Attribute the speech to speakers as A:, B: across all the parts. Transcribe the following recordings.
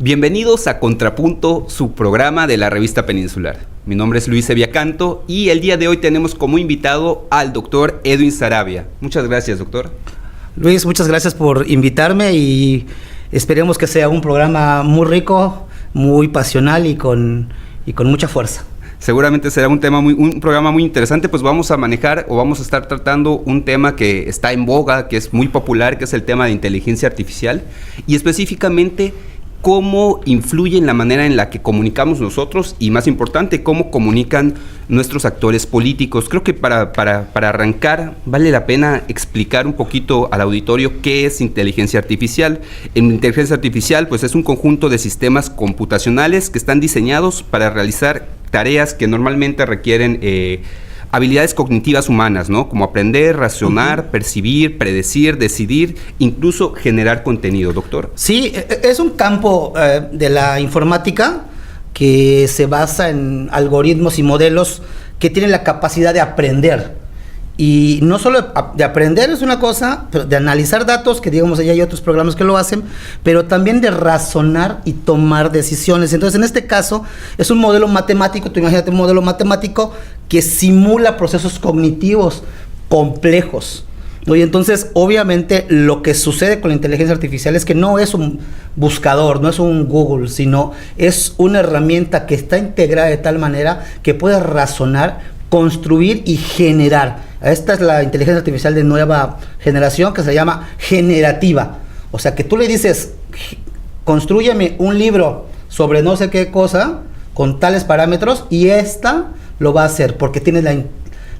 A: Bienvenidos a Contrapunto, su programa de la revista Peninsular. Mi nombre es Luis Eviacanto y el día de hoy tenemos como invitado al doctor Edwin Sarabia. Muchas gracias, doctor.
B: Luis, muchas gracias por invitarme y esperemos que sea un programa muy rico, muy pasional y con mucha fuerza.
A: Seguramente será un programa muy interesante, pues vamos a estar tratando un tema que está en boga, que es muy popular, que es el tema de inteligencia artificial y específicamente cómo influye en la manera en la que comunicamos nosotros y, más importante, cómo comunican nuestros actores políticos. Creo que para arrancar vale la pena explicar un poquito al auditorio qué es inteligencia artificial. Inteligencia artificial pues es un conjunto de sistemas computacionales que están diseñados para realizar tareas que normalmente requieren habilidades cognitivas humanas, ¿no? Como aprender, razonar, percibir, predecir, decidir, incluso generar contenido, doctor.
B: Sí, es un campo de la informática que se basa en algoritmos y modelos que tienen la capacidad de aprender. Y no solo de aprender es una cosa, pero de analizar datos, que digamos ya hay otros programas que lo hacen, pero también de razonar y tomar decisiones. Entonces, en este caso, es un modelo matemático, tú imagínate un modelo matemático que simula procesos cognitivos complejos, ¿no? Y entonces, obviamente, lo que sucede con la inteligencia artificial es que no es un buscador, no es un Google, sino es una herramienta que está integrada de tal manera que puede razonar, construir y generar. Esta es la inteligencia artificial de nueva generación que se llama generativa. O sea, que tú le dices, constrúyeme un libro sobre no sé qué cosa con tales parámetros y esta lo va a hacer porque tiene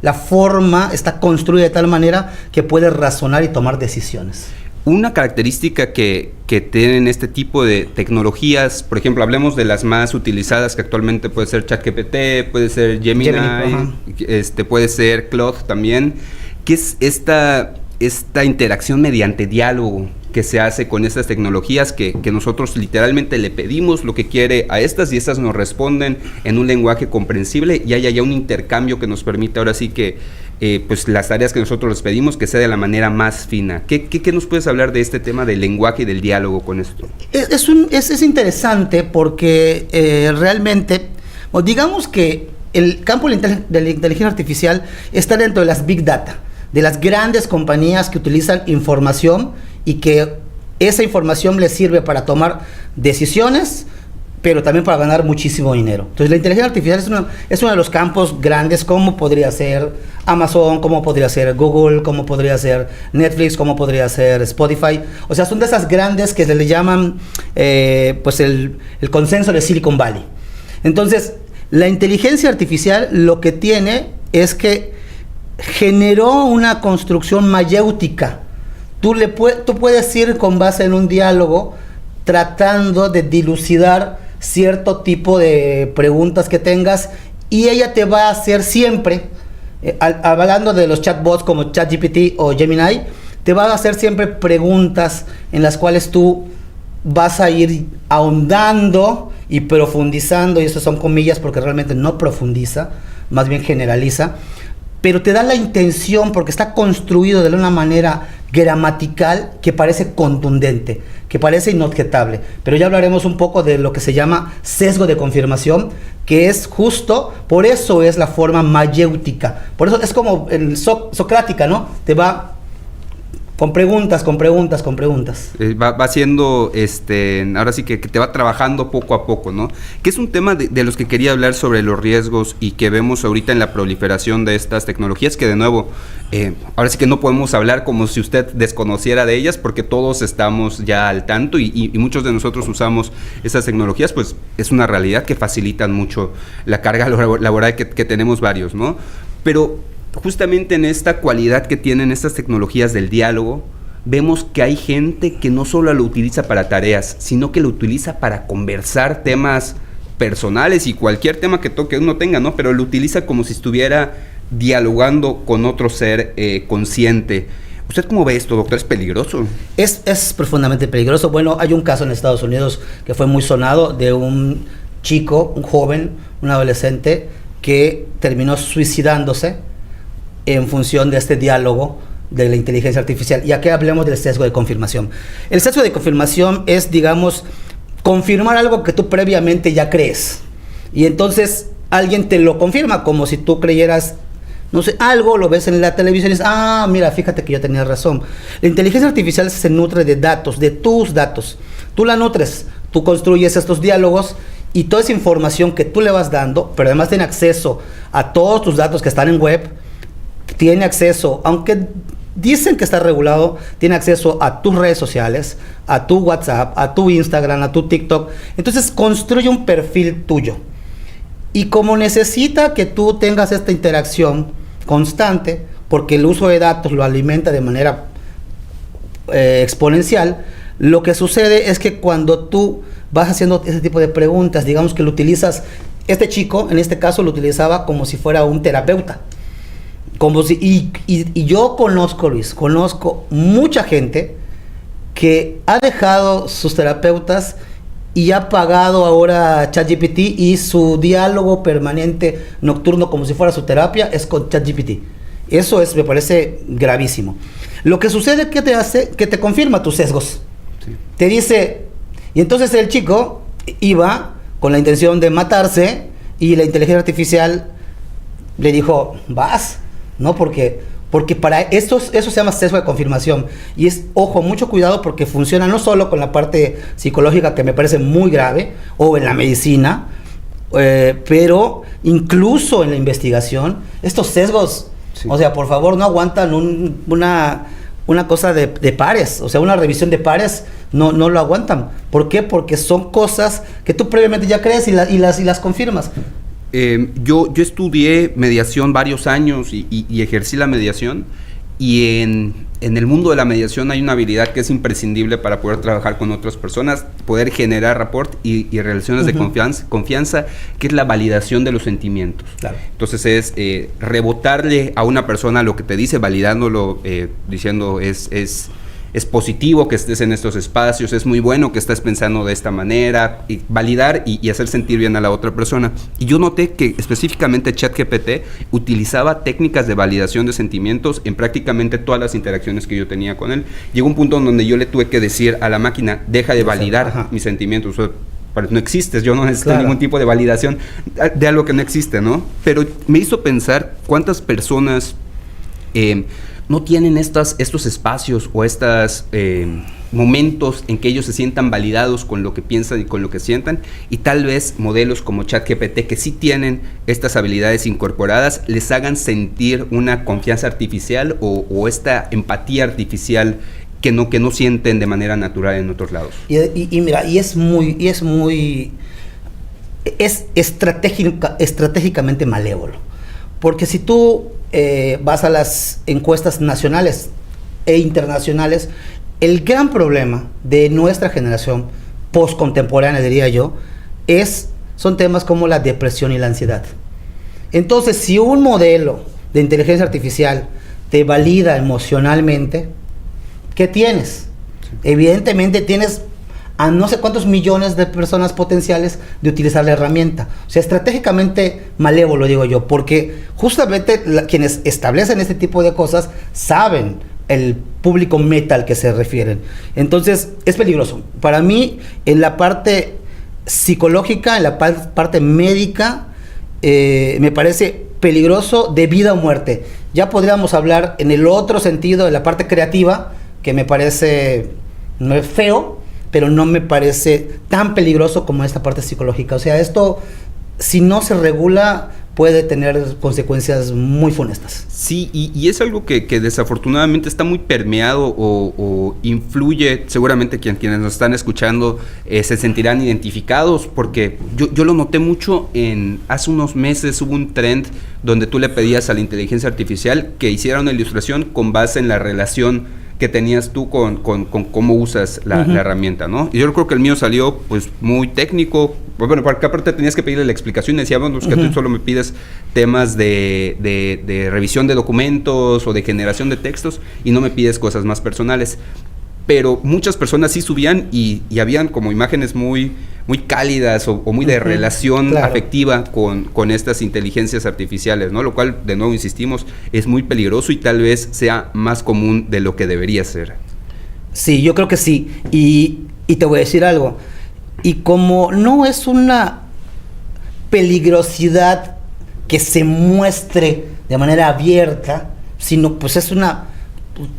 B: la forma, está construida de tal manera que puede razonar y tomar decisiones.
A: Una característica que tienen este tipo de tecnologías, por ejemplo, hablemos de las más utilizadas que actualmente puede ser ChatGPT, puede ser Gemini, puede ser Claude también, que es esta interacción mediante diálogo que se hace con estas tecnologías que nosotros literalmente le pedimos lo que quiere a estas y estas nos responden en un lenguaje comprensible y hay ya un intercambio que nos permite ahora sí que pues las tareas que nosotros les pedimos que sea de la manera más fina. ¿Qué nos puedes hablar de este tema del lenguaje y del diálogo con esto?
B: Es interesante porque realmente, digamos que el campo de la inteligencia artificial está dentro de las Big Data, de las grandes compañías que utilizan información y que esa información les sirve para tomar decisiones, pero también para ganar muchísimo dinero. Entonces la inteligencia artificial es uno de los campos grandes, como podría ser Amazon, como podría ser Google, como podría ser Netflix, como podría ser Spotify. O sea, son de esas grandes que se le llaman pues el consenso de Silicon Valley. Entonces, la inteligencia artificial lo que tiene es que generó una construcción mayéutica. Tú puedes ir con base en un diálogo tratando de dilucidar cierto tipo de preguntas que tengas y ella te va a hacer siempre, hablando de los chatbots como ChatGPT o Gemini, te va a hacer siempre preguntas en las cuales tú vas a ir ahondando y profundizando, y eso son comillas porque realmente no profundiza, más bien generaliza, pero te da la intención porque está construido de una manera gramatical que parece contundente, que parece inobjetable. Pero ya hablaremos un poco de lo que se llama sesgo de confirmación, que es justo, por eso es la forma mayéutica. Por eso es como el socrática, ¿no? Te va con preguntas.
A: Va haciendo, ahora sí que te va trabajando poco a poco, ¿no? Que es un tema de los que quería hablar sobre los riesgos y que vemos ahorita en la proliferación de estas tecnologías, que de nuevo, ahora sí que no podemos hablar como si usted desconociera de ellas, porque todos estamos ya al tanto y muchos de nosotros usamos estas tecnologías, pues es una realidad que facilitan mucho la carga laboral que tenemos varios, ¿no? Pero justamente en esta cualidad que tienen estas tecnologías del diálogo, vemos que hay gente que no solo lo utiliza para tareas, sino que lo utiliza para conversar temas personales y cualquier tema que uno tenga, ¿no? Pero lo utiliza como si estuviera dialogando con otro ser consciente. ¿Usted cómo ve esto, doctor? ¿Es peligroso?
B: Es profundamente peligroso. Bueno, hay un caso en Estados Unidos que fue muy sonado de un chico, un joven, un adolescente que terminó suicidándose en función de este diálogo de la inteligencia artificial. Y aquí hablemos del sesgo de confirmación. El sesgo de confirmación es, digamos, confirmar algo que tú previamente ya crees. Y entonces alguien te lo confirma, como si tú creyeras, no sé, algo, lo ves en la televisión y dices, ah, mira, fíjate que yo tenía razón. La inteligencia artificial se nutre de datos, de tus datos. Tú la nutres, tú construyes estos diálogos y toda esa información que tú le vas dando, pero además tiene acceso a todos tus datos que están en web, tiene acceso, aunque dicen que está regulado, tiene acceso a tus redes sociales, a tu WhatsApp, a tu Instagram, a tu TikTok. Entonces construye un perfil tuyo. Y como necesita que tú tengas esta interacción constante, porque el uso de datos lo alimenta de manera exponencial, lo que sucede es que cuando tú vas haciendo ese tipo de preguntas, digamos que lo utilizas, este chico en este caso lo utilizaba como si fuera un terapeuta. Como si, y yo conozco, Luis, conozco mucha gente que ha dejado sus terapeutas y ha pagado ahora ChatGPT, y su diálogo permanente nocturno como si fuera su terapia es con ChatGPT. Eso es, me parece gravísimo. Lo que sucede, ¿qué te hace? Que te confirma tus sesgos. Sí. Te dice, y entonces el chico iba con la intención de matarse y la inteligencia artificial le dijo, vas, ¿no? Porque para eso se llama sesgo de confirmación. Y es, ojo, mucho cuidado, porque funciona no solo con la parte psicológica, que me parece muy grave, o en la medicina, pero incluso en la investigación, estos sesgos, sí. O sea, por favor, no aguantan una cosa de pares, o sea, una revisión de pares, no lo aguantan. ¿Por qué? Porque son cosas que tú previamente ya crees y las confirmas.
A: Yo estudié mediación varios años y ejercí la mediación, y en el mundo de la mediación hay una habilidad que es imprescindible para poder trabajar con otras personas, poder generar rapport y relaciones de confianza, que es la validación de los sentimientos. Claro. Entonces es rebotarle a una persona lo que te dice, validándolo, diciendo es positivo que estés en estos espacios, es muy bueno que estés pensando de esta manera, y validar y hacer sentir bien a la otra persona. Y yo noté que específicamente ChatGPT utilizaba técnicas de validación de sentimientos en prácticamente todas las interacciones que yo tenía con él. Llegó un punto en donde yo le tuve que decir a la máquina, deja de validar mis sentimientos. O sea, no existes, yo no necesito ningún tipo de validación de algo que no existe, ¿no? Pero me hizo pensar cuántas personas no tienen estos espacios o estos momentos en que ellos se sientan validados con lo que piensan y con lo que sientan, y tal vez modelos como ChatGPT, que sí tienen estas habilidades incorporadas, les hagan sentir una confianza artificial o esta empatía artificial que no sienten de manera natural en otros lados.
B: Y mira, es estratégicamente malévolo, porque si tú vas a las encuestas nacionales e internacionales, el gran problema de nuestra generación postcontemporánea, diría yo, son temas como la depresión y la ansiedad. Entonces, si un modelo de inteligencia artificial te valida emocionalmente, ¿qué tienes? Sí. Evidentemente tienes a no sé cuántos millones de personas potenciales de utilizar la herramienta. O sea, estratégicamente malévolo, digo yo, porque justamente quienes establecen este tipo de cosas saben el público meta al que se refieren. Entonces, es peligroso. Para mí, en la parte psicológica, en la parte médica, me parece peligroso de vida o muerte. Ya podríamos hablar en el otro sentido, de la parte creativa, que me parece no es feo, pero no me parece tan peligroso como esta parte psicológica. O sea, esto, si no se regula, puede tener consecuencias muy funestas.
A: Sí, y es algo que desafortunadamente está muy permeado o influye, seguramente quienes nos están escuchando se sentirán identificados, porque yo lo noté mucho. Hace unos meses hubo un trend donde tú le pedías a la inteligencia artificial que hiciera una ilustración con base en la relación que tenías tú con cómo usas la herramienta, ¿no? Y yo creo que el mío salió pues muy técnico. Bueno, porque aparte tenías que pedirle la explicación, decíamos que tú solo me pides temas de revisión de documentos o de generación de textos y no me pides cosas más personales. Pero muchas personas sí subían y habían como imágenes muy cálidas o muy de relación afectiva con estas inteligencias artificiales, ¿no? Lo cual, de nuevo insistimos, es muy peligroso y tal vez sea más común de lo que debería ser.
B: Sí, yo creo que sí. Y te voy a decir algo. y como no es una peligrosidad que se muestre de manera abierta, sino pues es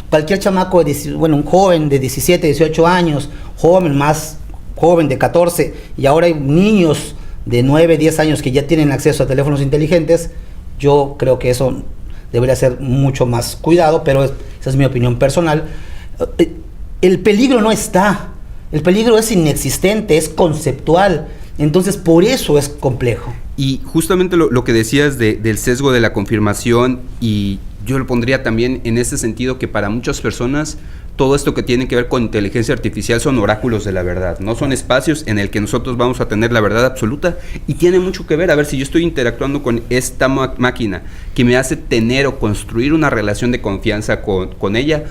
B: cualquier chamaco, un joven de 17, 18 años, más joven de 14, y ahora hay niños de 9, 10 años que ya tienen acceso a teléfonos inteligentes. Yo creo que eso debería ser mucho más cuidado, pero esa es mi opinión personal. El peligro no está, el peligro es inexistente, es conceptual, entonces por eso es complejo.
A: Y justamente lo que decías del sesgo de la confirmación, y yo lo pondría también en ese sentido, que para muchas personas todo esto que tiene que ver con inteligencia artificial son oráculos de la verdad, no son espacios en el que nosotros vamos a tener la verdad absoluta, y tiene mucho que ver, a ver, si yo estoy interactuando con esta máquina que me hace tener o construir una relación de confianza con ella,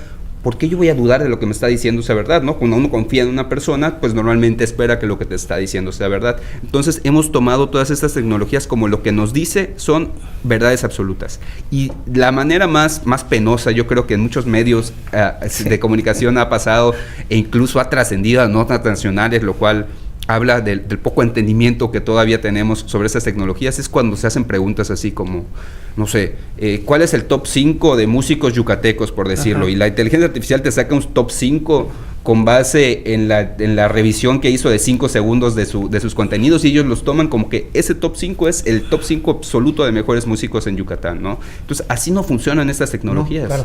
A: ¿por qué yo voy a dudar de lo que me está diciendo sea verdad, ¿no? Cuando uno confía en una persona, pues normalmente espera que lo que te está diciendo sea verdad. Entonces hemos tomado todas estas tecnologías como lo que nos dice son verdades absolutas. Y la manera más penosa, yo creo que en muchos medios de comunicación ha pasado, e incluso ha trascendido a notas nacionales, lo cual habla del poco entendimiento que todavía tenemos sobre estas tecnologías, es cuando se hacen preguntas así como, no sé, ¿cuál es el top 5 de músicos yucatecos, por decirlo? Ajá. Y la inteligencia artificial te saca un top 5 con base en la revisión que hizo de 5 segundos de sus contenidos, y ellos los toman como que ese top 5 es el top 5 absoluto de mejores músicos en Yucatán, ¿no? Entonces, así no funcionan estas tecnologías.
B: No, claro.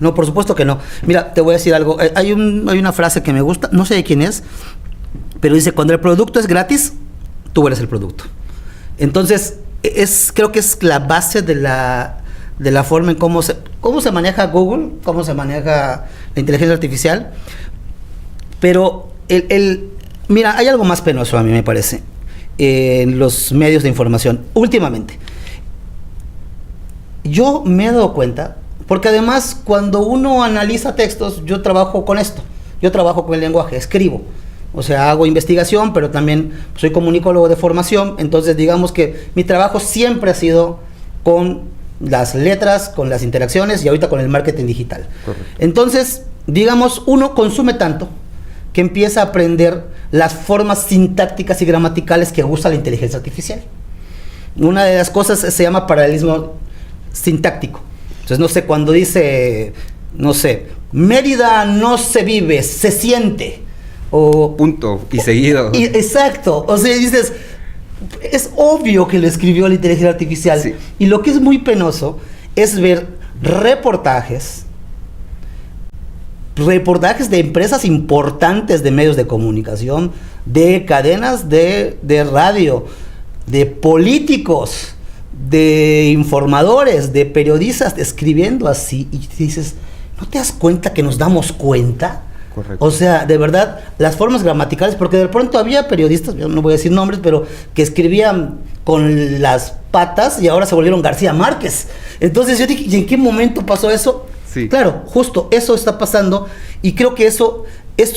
B: No, por supuesto que no. Mira, te voy a decir algo. Hay una frase que me gusta, no sé de quién es, pero dice, cuando el producto es gratis, tú eres el producto. Entonces, creo que es la base de la forma en cómo se maneja Google, cómo se maneja la inteligencia artificial. Pero, mira, hay algo más penoso, a mí me parece, en los medios de información, últimamente. Yo me he dado cuenta, porque además, cuando uno analiza textos, yo trabajo con esto, yo trabajo con el lenguaje, escribo. O sea, hago investigación, pero también soy comunicólogo de formación, entonces digamos que mi trabajo siempre ha sido con las letras, con las interacciones y ahorita con el marketing digital. Correcto. Entonces, digamos, uno consume tanto que empieza a aprender las formas sintácticas y gramaticales que usa la inteligencia artificial. Una de las cosas se llama paralelismo sintáctico. Entonces, no sé, cuando dice, no sé, Mérida no se vive, se siente. O punto y seguido. Exacto, o sea, dices, es obvio que lo escribió la inteligencia artificial. Sí. Y lo que es muy penoso es ver reportajes de empresas importantes de medios de comunicación, de cadenas de radio, de políticos, de informadores, de periodistas escribiendo así, y dices, ¿no te das cuenta que nos damos cuenta? Correcto. O sea, de verdad, las formas gramaticales, porque de pronto había periodistas, yo no voy a decir nombres, pero que escribían con las patas y ahora se volvieron García Márquez. Entonces yo dije, ¿y en qué momento pasó eso? Sí. Claro, justo eso está pasando, y creo que eso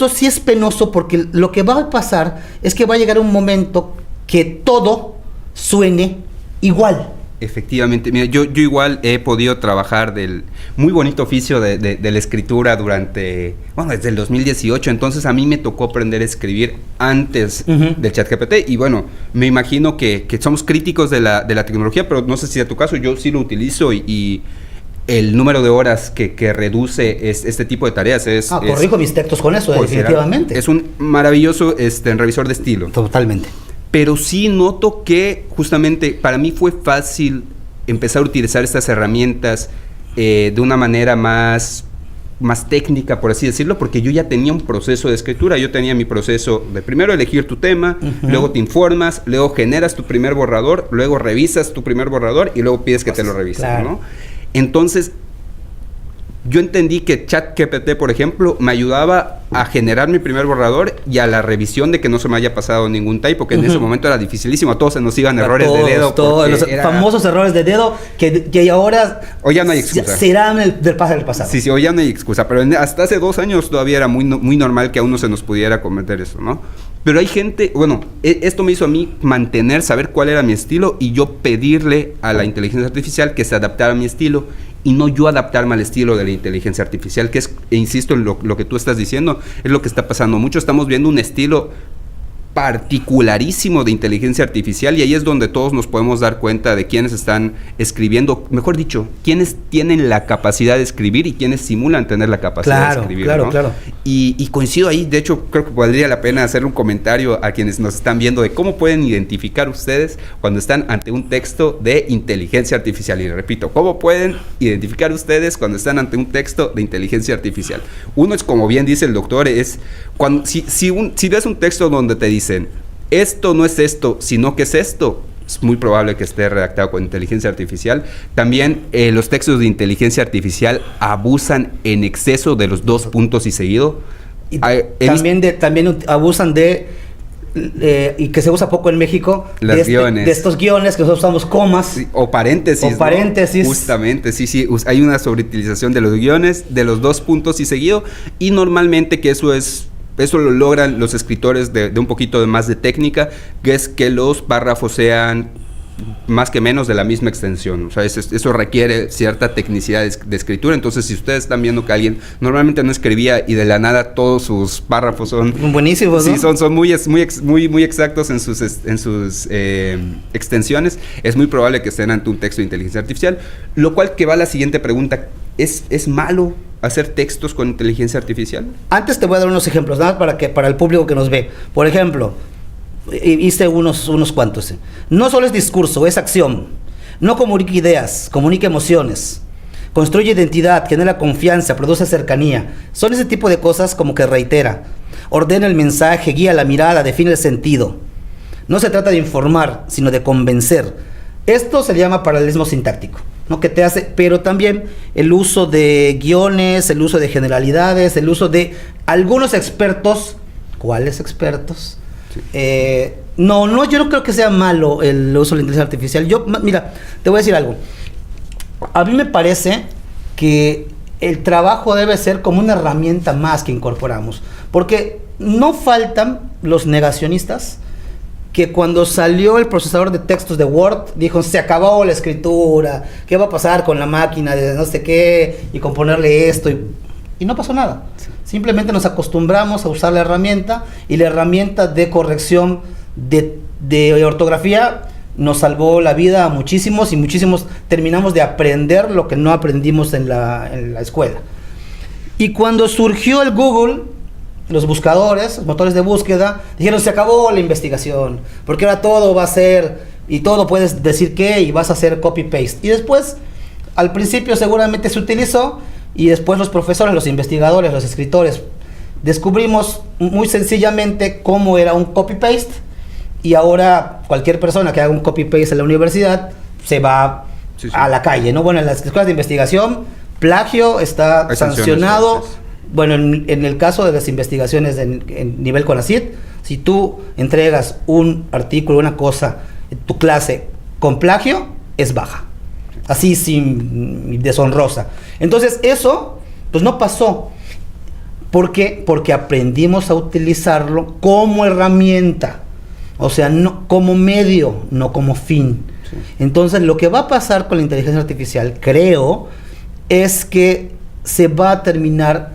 B: sí es penoso, porque lo que va a pasar es que va a llegar un momento que todo suene igual.
A: Efectivamente, mira, yo igual he podido trabajar del muy bonito oficio de la escritura desde el 2018, entonces a mí me tocó aprender a escribir antes del ChatGPT, y bueno, me imagino que somos críticos de la tecnología, pero no sé si es tu caso, yo sí lo utilizo, y el número de horas que reduce este tipo de tareas
B: corrijo mis textos con eso, definitivamente.
A: Es un maravilloso revisor de estilo.
B: Totalmente.
A: Pero sí noto que justamente para mí fue fácil empezar a utilizar estas herramientas de una manera más técnica, por así decirlo, porque yo ya tenía un proceso de escritura. Yo tenía mi proceso de primero elegir tu tema, luego te informas, luego generas tu primer borrador, luego revisas tu primer borrador y luego pides que te lo revisen, claro, ¿no? Entonces, yo entendí que ChatGPT, por ejemplo, me ayudaba a generar mi primer borrador y a la revisión de que no se me haya pasado ningún typo, que en ese momento era dificilísimo. A todos se nos iban errores de dedo.
B: Todos los famosos errores de dedo que ahora
A: hoy ya no hay excusa.
B: Serán del pasado.
A: Sí, hoy ya no hay excusa, pero hasta hace 2 años todavía era muy normal que a uno se nos pudiera cometer eso, ¿no? Pero hay gente, bueno, esto me hizo a mí saber cuál era mi estilo, y yo pedirle a la inteligencia artificial que se adaptara a mi estilo, y no yo adaptarme al estilo de la inteligencia artificial, que es, e insisto en lo que tú estás diciendo, es lo que está pasando. Mucho estamos viendo un estilo particularísimo de inteligencia artificial, y ahí es donde todos nos podemos dar cuenta de quiénes están escribiendo, mejor dicho, quiénes tienen la capacidad de escribir y quiénes simulan tener la capacidad de escribir.
B: Claro,
A: ¿no?
B: claro.
A: Y coincido ahí, de hecho creo que valdría la pena hacer un comentario a quienes nos están viendo de cómo pueden identificar ustedes cuando están ante un texto de inteligencia artificial. Y repito, ¿cómo pueden identificar ustedes cuando están ante un texto de inteligencia artificial? Uno es, como bien dice el doctor, es cuando si ves un texto donde te dicen esto no es esto, sino que es esto, es muy probable que esté redactado con inteligencia artificial. También los textos de inteligencia artificial abusan en exceso de los 2 puntos y seguido.
B: Y también abusan de y que se usa poco en México, de estos guiones que nosotros usamos comas,
A: sí, o paréntesis, ¿no? Justamente, sí, hay una sobreutilización de los guiones, de los 2 puntos y seguido, y normalmente que eso lo logran los escritores de un poquito de más de técnica, que es que los párrafos sean más que menos de la misma extensión. O sea, eso requiere cierta tecnicidad de escritura. Entonces, si ustedes están viendo que alguien normalmente no escribía y de la nada todos sus párrafos son
B: buenísimos, ¿no?
A: Sí, son muy exactos en sus extensiones, es muy probable que estén ante un texto de inteligencia artificial, lo cual que va a la siguiente pregunta: ¿es malo hacer textos con inteligencia artificial?
B: Antes te voy a dar unos ejemplos, nada para el público que nos ve. Por ejemplo, hice unos cuantos. No solo es discurso, es acción. No comunica ideas, comunica emociones. Construye identidad, genera confianza, produce cercanía. Son ese tipo de cosas como que reitera. Ordena el mensaje, guía la mirada, define el sentido. No se trata de informar, sino de convencer. Esto se llama paralelismo sintáctico, ¿no? Que te hace, pero también el uso de guiones, el uso de generalidades, el uso de algunos expertos. ¿Cuáles expertos? Sí. No, yo no creo que sea malo el uso de la inteligencia artificial. Mira, te voy a decir algo. A mí me parece que el trabajo debe ser como una herramienta más que incorporamos, porque no faltan los negacionistas que cuando salió el procesador de textos de Word, dijo, se acabó la escritura, ¿qué va a pasar con la máquina de no sé qué, y con ponerle esto? Y no pasó nada. Simplemente nos acostumbramos a usar la herramienta, y la herramienta de corrección de ortografía nos salvó la vida a muchísimos, y muchísimos terminamos de aprender lo que no aprendimos en la escuela. Y cuando surgió el Google, los buscadores, los motores de búsqueda, dijeron, se acabó la investigación, porque ahora todo va a ser, y todo puedes decir qué, y vas a hacer copy-paste. Y después, al principio seguramente se utilizó, y después los profesores, los investigadores, los escritores, descubrimos muy sencillamente cómo era un copy-paste, y ahora cualquier persona que haga un copy-paste en la universidad se va a la calle, ¿no? Bueno, en las escuelas de investigación, plagio está sancionado. Bueno, en el caso de las investigaciones en nivel CONACYT, si tú entregas un artículo, una cosa, en tu clase con plagio, es baja. Así, sin deshonrosa. Entonces, eso, pues no pasó. ¿Por qué? Porque aprendimos a utilizarlo como herramienta. O sea, no como medio, no como fin. Sí. Entonces, lo que va a pasar con la inteligencia artificial, creo, es que se va a terminar,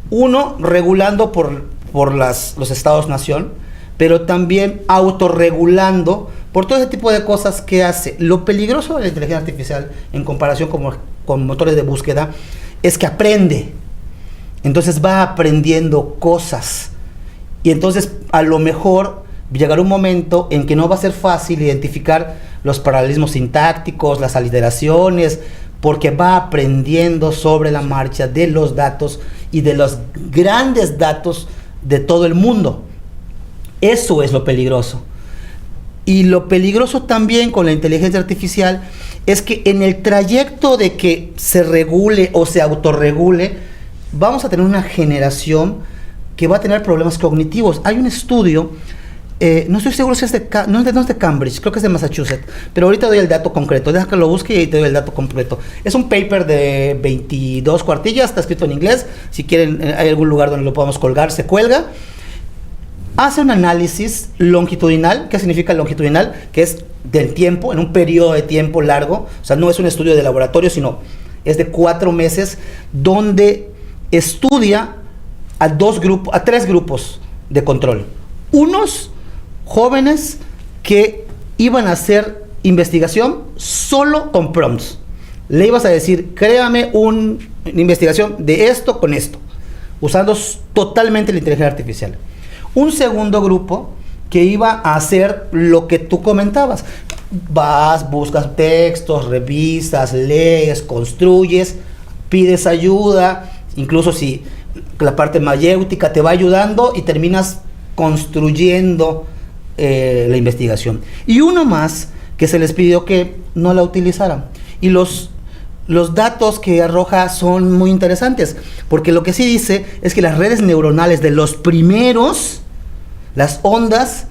B: uno, regulando por los estados-nación, pero también autorregulando por todo ese tipo de cosas que hace. Lo peligroso de la inteligencia artificial, en comparación con motores de búsqueda, es que aprende. Entonces va aprendiendo cosas. Y entonces, a lo mejor, llegará un momento en que no va a ser fácil identificar los paralelismos sintácticos, las aliteraciones, porque va aprendiendo sobre la marcha de los datos y de los grandes datos de todo el mundo. Eso es lo peligroso. Y lo peligroso también con la inteligencia artificial es que en el trayecto de que se regule o se autorregule, vamos a tener una generación que va a tener problemas cognitivos. Hay un estudio, no estoy seguro si es no es de Cambridge, creo que es de Massachusetts, pero ahorita doy el dato concreto, deja que lo busque y te doy el dato completo. Es un paper de 22 cuartillas, está escrito en inglés, si quieren, hay algún lugar donde lo podamos colgar, se cuelga. Hace un análisis longitudinal. ¿Qué significa longitudinal? Que es del tiempo, en un periodo de tiempo largo, o sea, no es un estudio de laboratorio, sino es de 4 meses, donde estudia a 3 grupos de control. Unos jóvenes que iban a hacer investigación solo con prompts. Le ibas a decir, créame una investigación de esto con esto, usando totalmente la inteligencia artificial. Un segundo grupo que iba a hacer lo que tú comentabas. Vas, buscas textos, revisas, lees, construyes, pides ayuda, incluso si la parte mayéutica te va ayudando y terminas construyendo la investigación. Y uno más que se les pidió que no la utilizaran. Y los datos que arroja son muy interesantes, porque lo que sí dice es que las redes neuronales de los primeros, las ondas,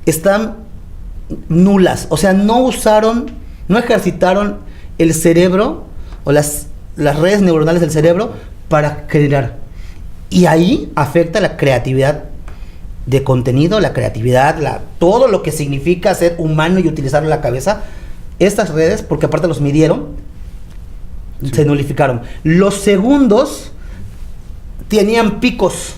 B: están nulas, o sea, no ejercitaron el cerebro o las redes neuronales del cerebro para generar. Y ahí afecta la creatividad de contenido, la creatividad, todo lo que significa ser humano y utilizar la cabeza. Estas redes, porque aparte los midieron, sí, se nulificaron. Los segundos tenían picos.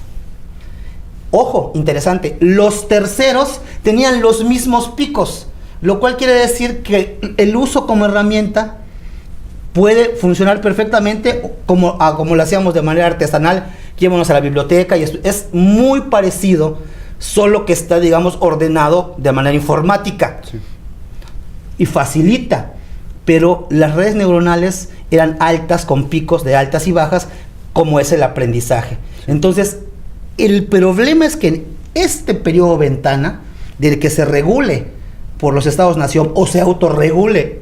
B: Ojo, interesante, los terceros tenían los mismos picos, lo cual quiere decir que el uso como herramienta puede funcionar perfectamente como lo hacíamos de manera artesanal, que íbamos a la biblioteca, y es muy parecido, solo que está, digamos, ordenado de manera informática, sí, y facilita, pero las redes neuronales eran altas, con picos de altas y bajas, como es el aprendizaje. Entonces, el problema es que en este periodo ventana, del que se regule por los estados-nación o se autorregule,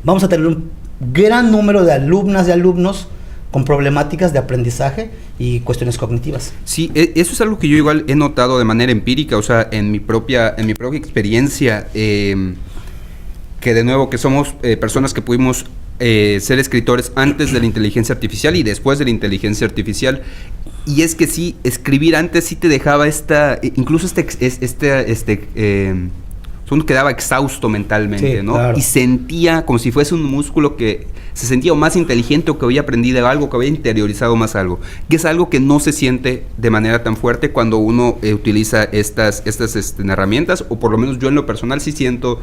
B: vamos a tener un gran número de alumnas y alumnos con problemáticas de aprendizaje y cuestiones cognitivas.
A: Sí, eso es algo que yo igual he notado de manera empírica, o sea, en mi propia experiencia, que de nuevo que somos personas que pudimos ser escritores antes de la inteligencia artificial y después de la inteligencia artificial. Y es que sí, escribir antes sí te dejaba incluso uno quedaba exhausto mentalmente, sí, ¿no? Claro. Y sentía como si fuese un músculo que se sentía o más inteligente, o que había aprendido algo, que había interiorizado más algo, que es algo que no se siente de manera tan fuerte cuando uno utiliza estas herramientas, o por lo menos yo en lo personal sí siento.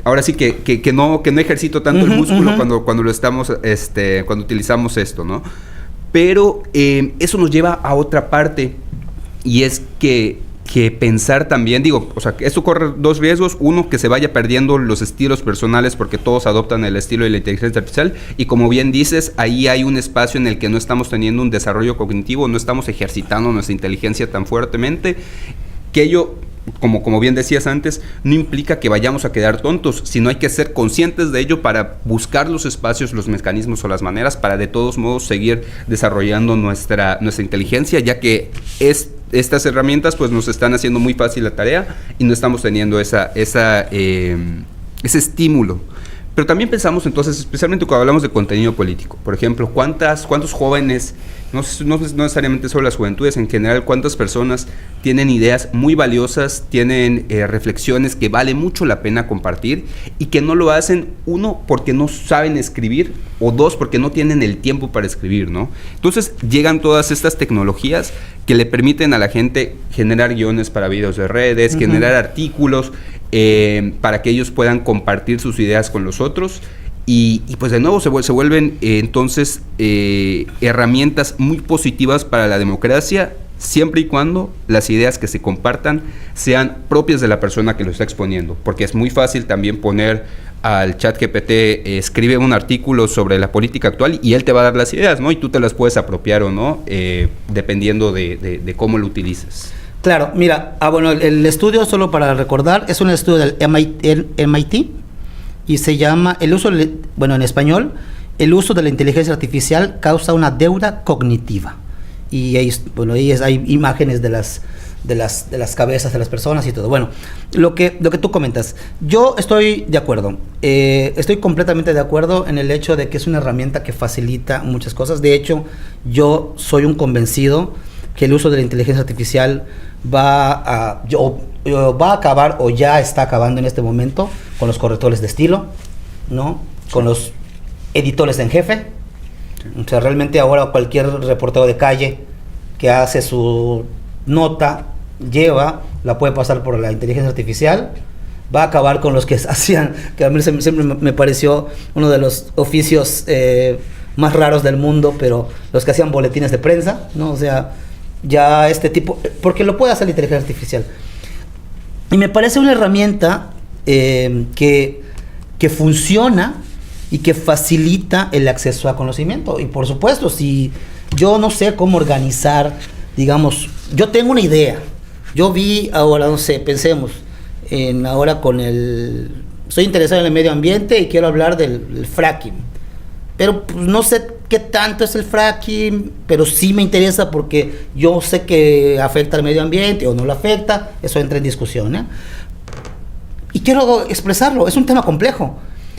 A: Ahora sí que no ejercito tanto el músculo cuando lo estamos, cuando utilizamos esto, ¿no? Pero eso nos lleva a otra parte, y es que pensar también, o sea, esto corre dos riesgos. Uno, que se vaya perdiendo los estilos personales porque todos adoptan el estilo de la inteligencia artificial, y como bien dices, ahí hay un espacio en el que no estamos teniendo un desarrollo cognitivo, no estamos ejercitando nuestra inteligencia tan fuertemente, que ello, como bien decías antes, no implica que vayamos a quedar tontos, sino hay que ser conscientes de ello para buscar los espacios, los mecanismos o las maneras para de todos modos seguir desarrollando nuestra inteligencia, ya que estas herramientas pues nos están haciendo muy fácil la tarea y no estamos teniendo ese estímulo. Pero también pensamos entonces, especialmente cuando hablamos de contenido político, por ejemplo, ¿cuántos jóvenes, no necesariamente solo las juventudes, en general, cuántas personas tienen ideas muy valiosas, tienen reflexiones que vale mucho la pena compartir, y que no lo hacen, uno, porque no saben escribir, o dos, porque no tienen el tiempo para escribir, ¿no? Entonces llegan todas estas tecnologías que le permiten a la gente generar guiones para videos de redes, generar artículos, para que ellos puedan compartir sus ideas con los otros, y pues de nuevo se vuelven entonces herramientas muy positivas para la democracia, siempre y cuando las ideas que se compartan sean propias de la persona que lo está exponiendo, porque es muy fácil también poner al ChatGPT, escribe un artículo sobre la política actual y él te va a dar las ideas, ¿no? Y tú te las puedes apropiar o no, dependiendo de cómo lo utilices.
B: Claro, mira, bueno, el estudio, solo para recordar, es un estudio del MIT y se llama en español, el uso de la inteligencia artificial causa una deuda cognitiva. Y ahí hay imágenes de las cabezas de las personas y todo. Bueno, lo que tú comentas, yo estoy de acuerdo, estoy completamente de acuerdo en el hecho de que es una herramienta que facilita muchas cosas. De hecho, yo soy un convencido que el uso de la inteligencia artificial va a acabar, o ya está acabando en este momento, con los correctores de estilo, ¿no? Con los editores en jefe. O sea, realmente ahora cualquier reportero de calle que hace su nota la puede pasar por la inteligencia artificial, va a acabar con los que hacían, que a mí siempre me pareció uno de los oficios más raros del mundo, pero los que hacían boletines de prensa, ¿no? O sea, ya este tipo, porque lo puede hacer la inteligencia artificial. Y me parece una herramienta que funciona y que facilita el acceso a conocimiento. Y por supuesto, si yo no sé cómo organizar, digamos, yo tengo una idea, yo vi ahora, no sé, pensemos, ahora estoy interesado en el medio ambiente y quiero hablar del fracking, pero pues, no sé qué tanto es el fracking, pero sí me interesa porque yo sé que afecta al medio ambiente o no lo afecta, eso entra en discusión, ¿eh? Y quiero expresarlo, es un tema complejo.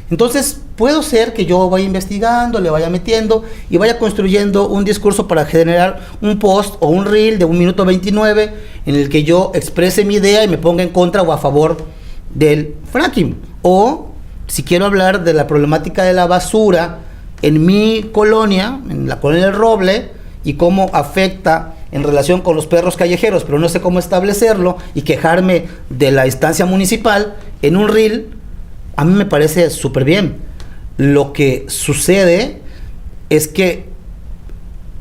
B: Entonces, puedo ser que yo vaya investigando, le vaya metiendo y vaya construyendo un discurso para generar un post o un reel de 1 minuto 29 en el que yo exprese mi idea y me ponga en contra o a favor del fracking. O, si quiero hablar de la problemática de la basura en mi colonia, en la colonia del Roble, y cómo afecta en relación con los perros callejeros, pero no sé cómo establecerlo, y quejarme de la instancia municipal en un reel, a mí me parece súper bien. Lo que sucede es que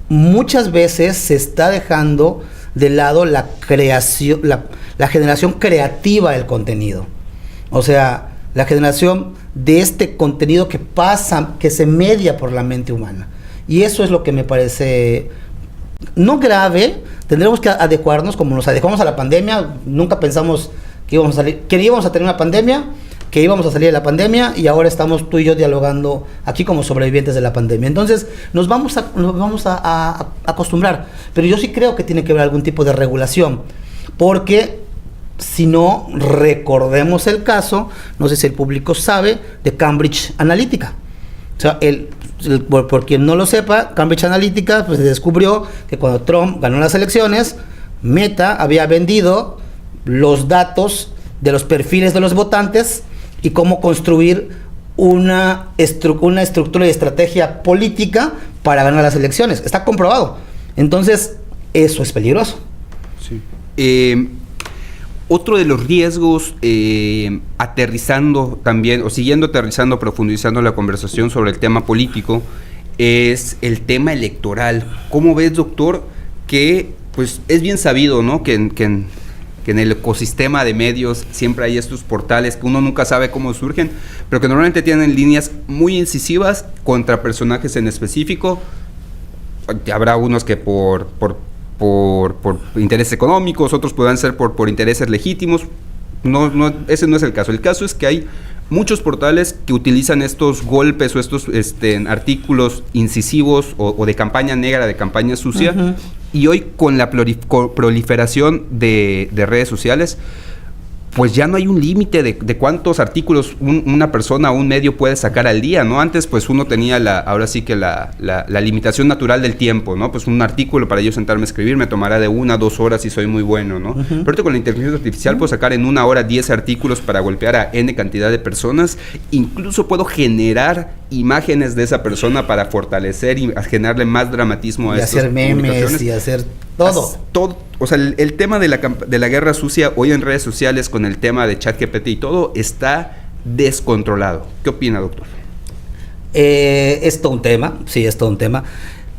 B: muchas veces se está dejando de lado la creación, la generación creativa del contenido. O sea, la generación de este contenido que pasa, que se media por la mente humana. Y eso es lo que me parece no grave. Tendremos que adecuarnos, como nos adecuamos a la pandemia. Nunca pensamos que íbamos a tener una pandemia, que íbamos a salir de la pandemia, y ahora estamos tú y yo dialogando aquí como sobrevivientes de la pandemia. Entonces nos vamos a acostumbrar, pero yo sí creo que tiene que haber algún tipo de regulación, porque si no, recordemos el caso, no sé si el público sabe, de Cambridge Analytica. O sea, por quien no lo sepa, Cambridge Analytica pues se descubrió que cuando Trump ganó las elecciones, Meta había vendido los datos de los perfiles de los votantes y cómo construir una estructura y estrategia política para ganar las elecciones. Está comprobado. Entonces, eso es peligroso.
A: Sí. Otro de los riesgos, aterrizando también, o siguiendo aterrizando, profundizando la conversación sobre el tema político, es el tema electoral. ¿Cómo ves, doctor, que pues es bien sabido, ¿no?, que en el ecosistema de medios siempre hay estos portales que uno nunca sabe cómo surgen, pero que normalmente tienen líneas muy incisivas contra personajes en específico? Habrá unos que por intereses económicos, otros podrán ser por intereses legítimos. Ese no es el caso. El caso es que hay muchos portales que utilizan estos golpes o estos artículos incisivos o de campaña negra, de campaña sucia. Uh-huh. Y hoy, con la proliferación de redes sociales, pues ya no hay un límite de cuántos artículos una persona o un medio puede sacar al día, ¿no? Antes, pues uno tenía ahora sí que la limitación natural del tiempo, ¿no? Pues un artículo para yo sentarme a escribir me tomará de 1 a 2 horas si soy muy bueno, ¿no? Uh-huh. Pero ahorita con la inteligencia artificial puedo sacar en 1 hora 10 artículos para golpear a N cantidad de personas. Incluso puedo generar imágenes de esa persona para fortalecer y generarle más dramatismo a estas publicaciones.
B: Y hacer memes y hacer todo.
A: O sea, el tema de la guerra sucia hoy en redes sociales con el tema de ChatGPT y todo está descontrolado. ¿Qué opina, doctor?
B: Es todo un tema, sí, es todo un tema.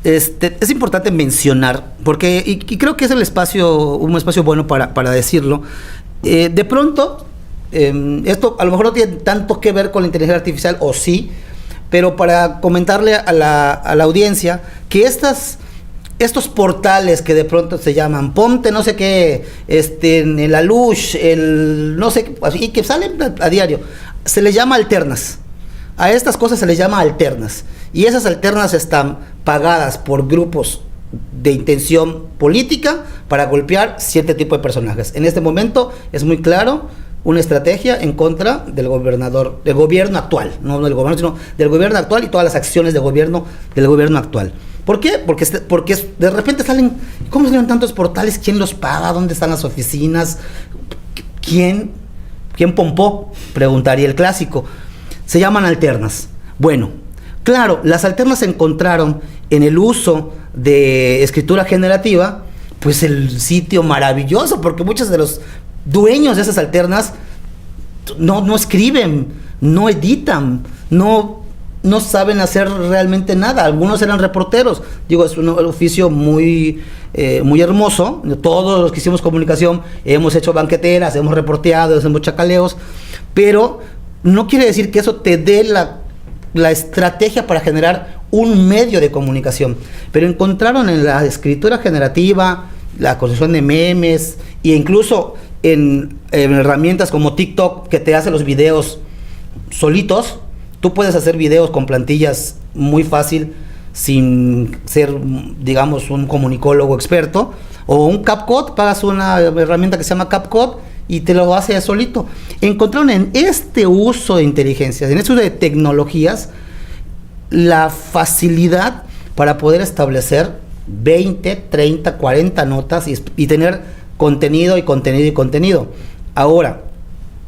B: Es importante mencionar, porque, y creo que es un espacio bueno para decirlo. De pronto, esto a lo mejor no tiene tanto que ver con la inteligencia artificial, o sí, pero para comentarle a la audiencia que estos portales que de pronto se llaman Ponte no sé qué, el Alush, el no sé, y que salen a diario, se les llama alternas. A estas cosas se les llama alternas. Y esas alternas están pagadas por grupos de intención política para golpear cierto tipo de personajes. En este momento es muy claro una estrategia en contra del gobierno actual, no del gobierno, sino del gobierno actual y todas las acciones del gobierno actual. ¿Por qué? Porque de repente salen, ¿cómo salen tantos portales? ¿Quién los paga? ¿Dónde están las oficinas? ¿Quién pompó? Preguntaría el clásico. Se llaman alternas. Bueno, claro, las alternas se encontraron en el uso de escritura generativa pues el sitio maravilloso, porque muchos de los dueños de esas alternas no escriben, no editan, no saben hacer realmente nada. Algunos eran reporteros. Digo, es un oficio muy hermoso. Todos los que hicimos comunicación hemos hecho banqueteras, hemos reporteado, hacemos chacaleos, pero no quiere decir que eso te dé la estrategia para generar un medio de comunicación. Pero encontraron en la escritura generativa, la construcción de memes, e incluso en herramientas como TikTok, que te hace los videos solitos. Tú puedes hacer videos con plantillas muy fácil, sin ser, digamos, un comunicólogo experto, o un CapCut. Pagas una herramienta que se llama CapCut y te lo hace solito. Encontraron en este uso de inteligencias, en este uso de tecnologías, la facilidad para poder establecer 20, 30, 40 notas y tener contenido y contenido y contenido. Ahora,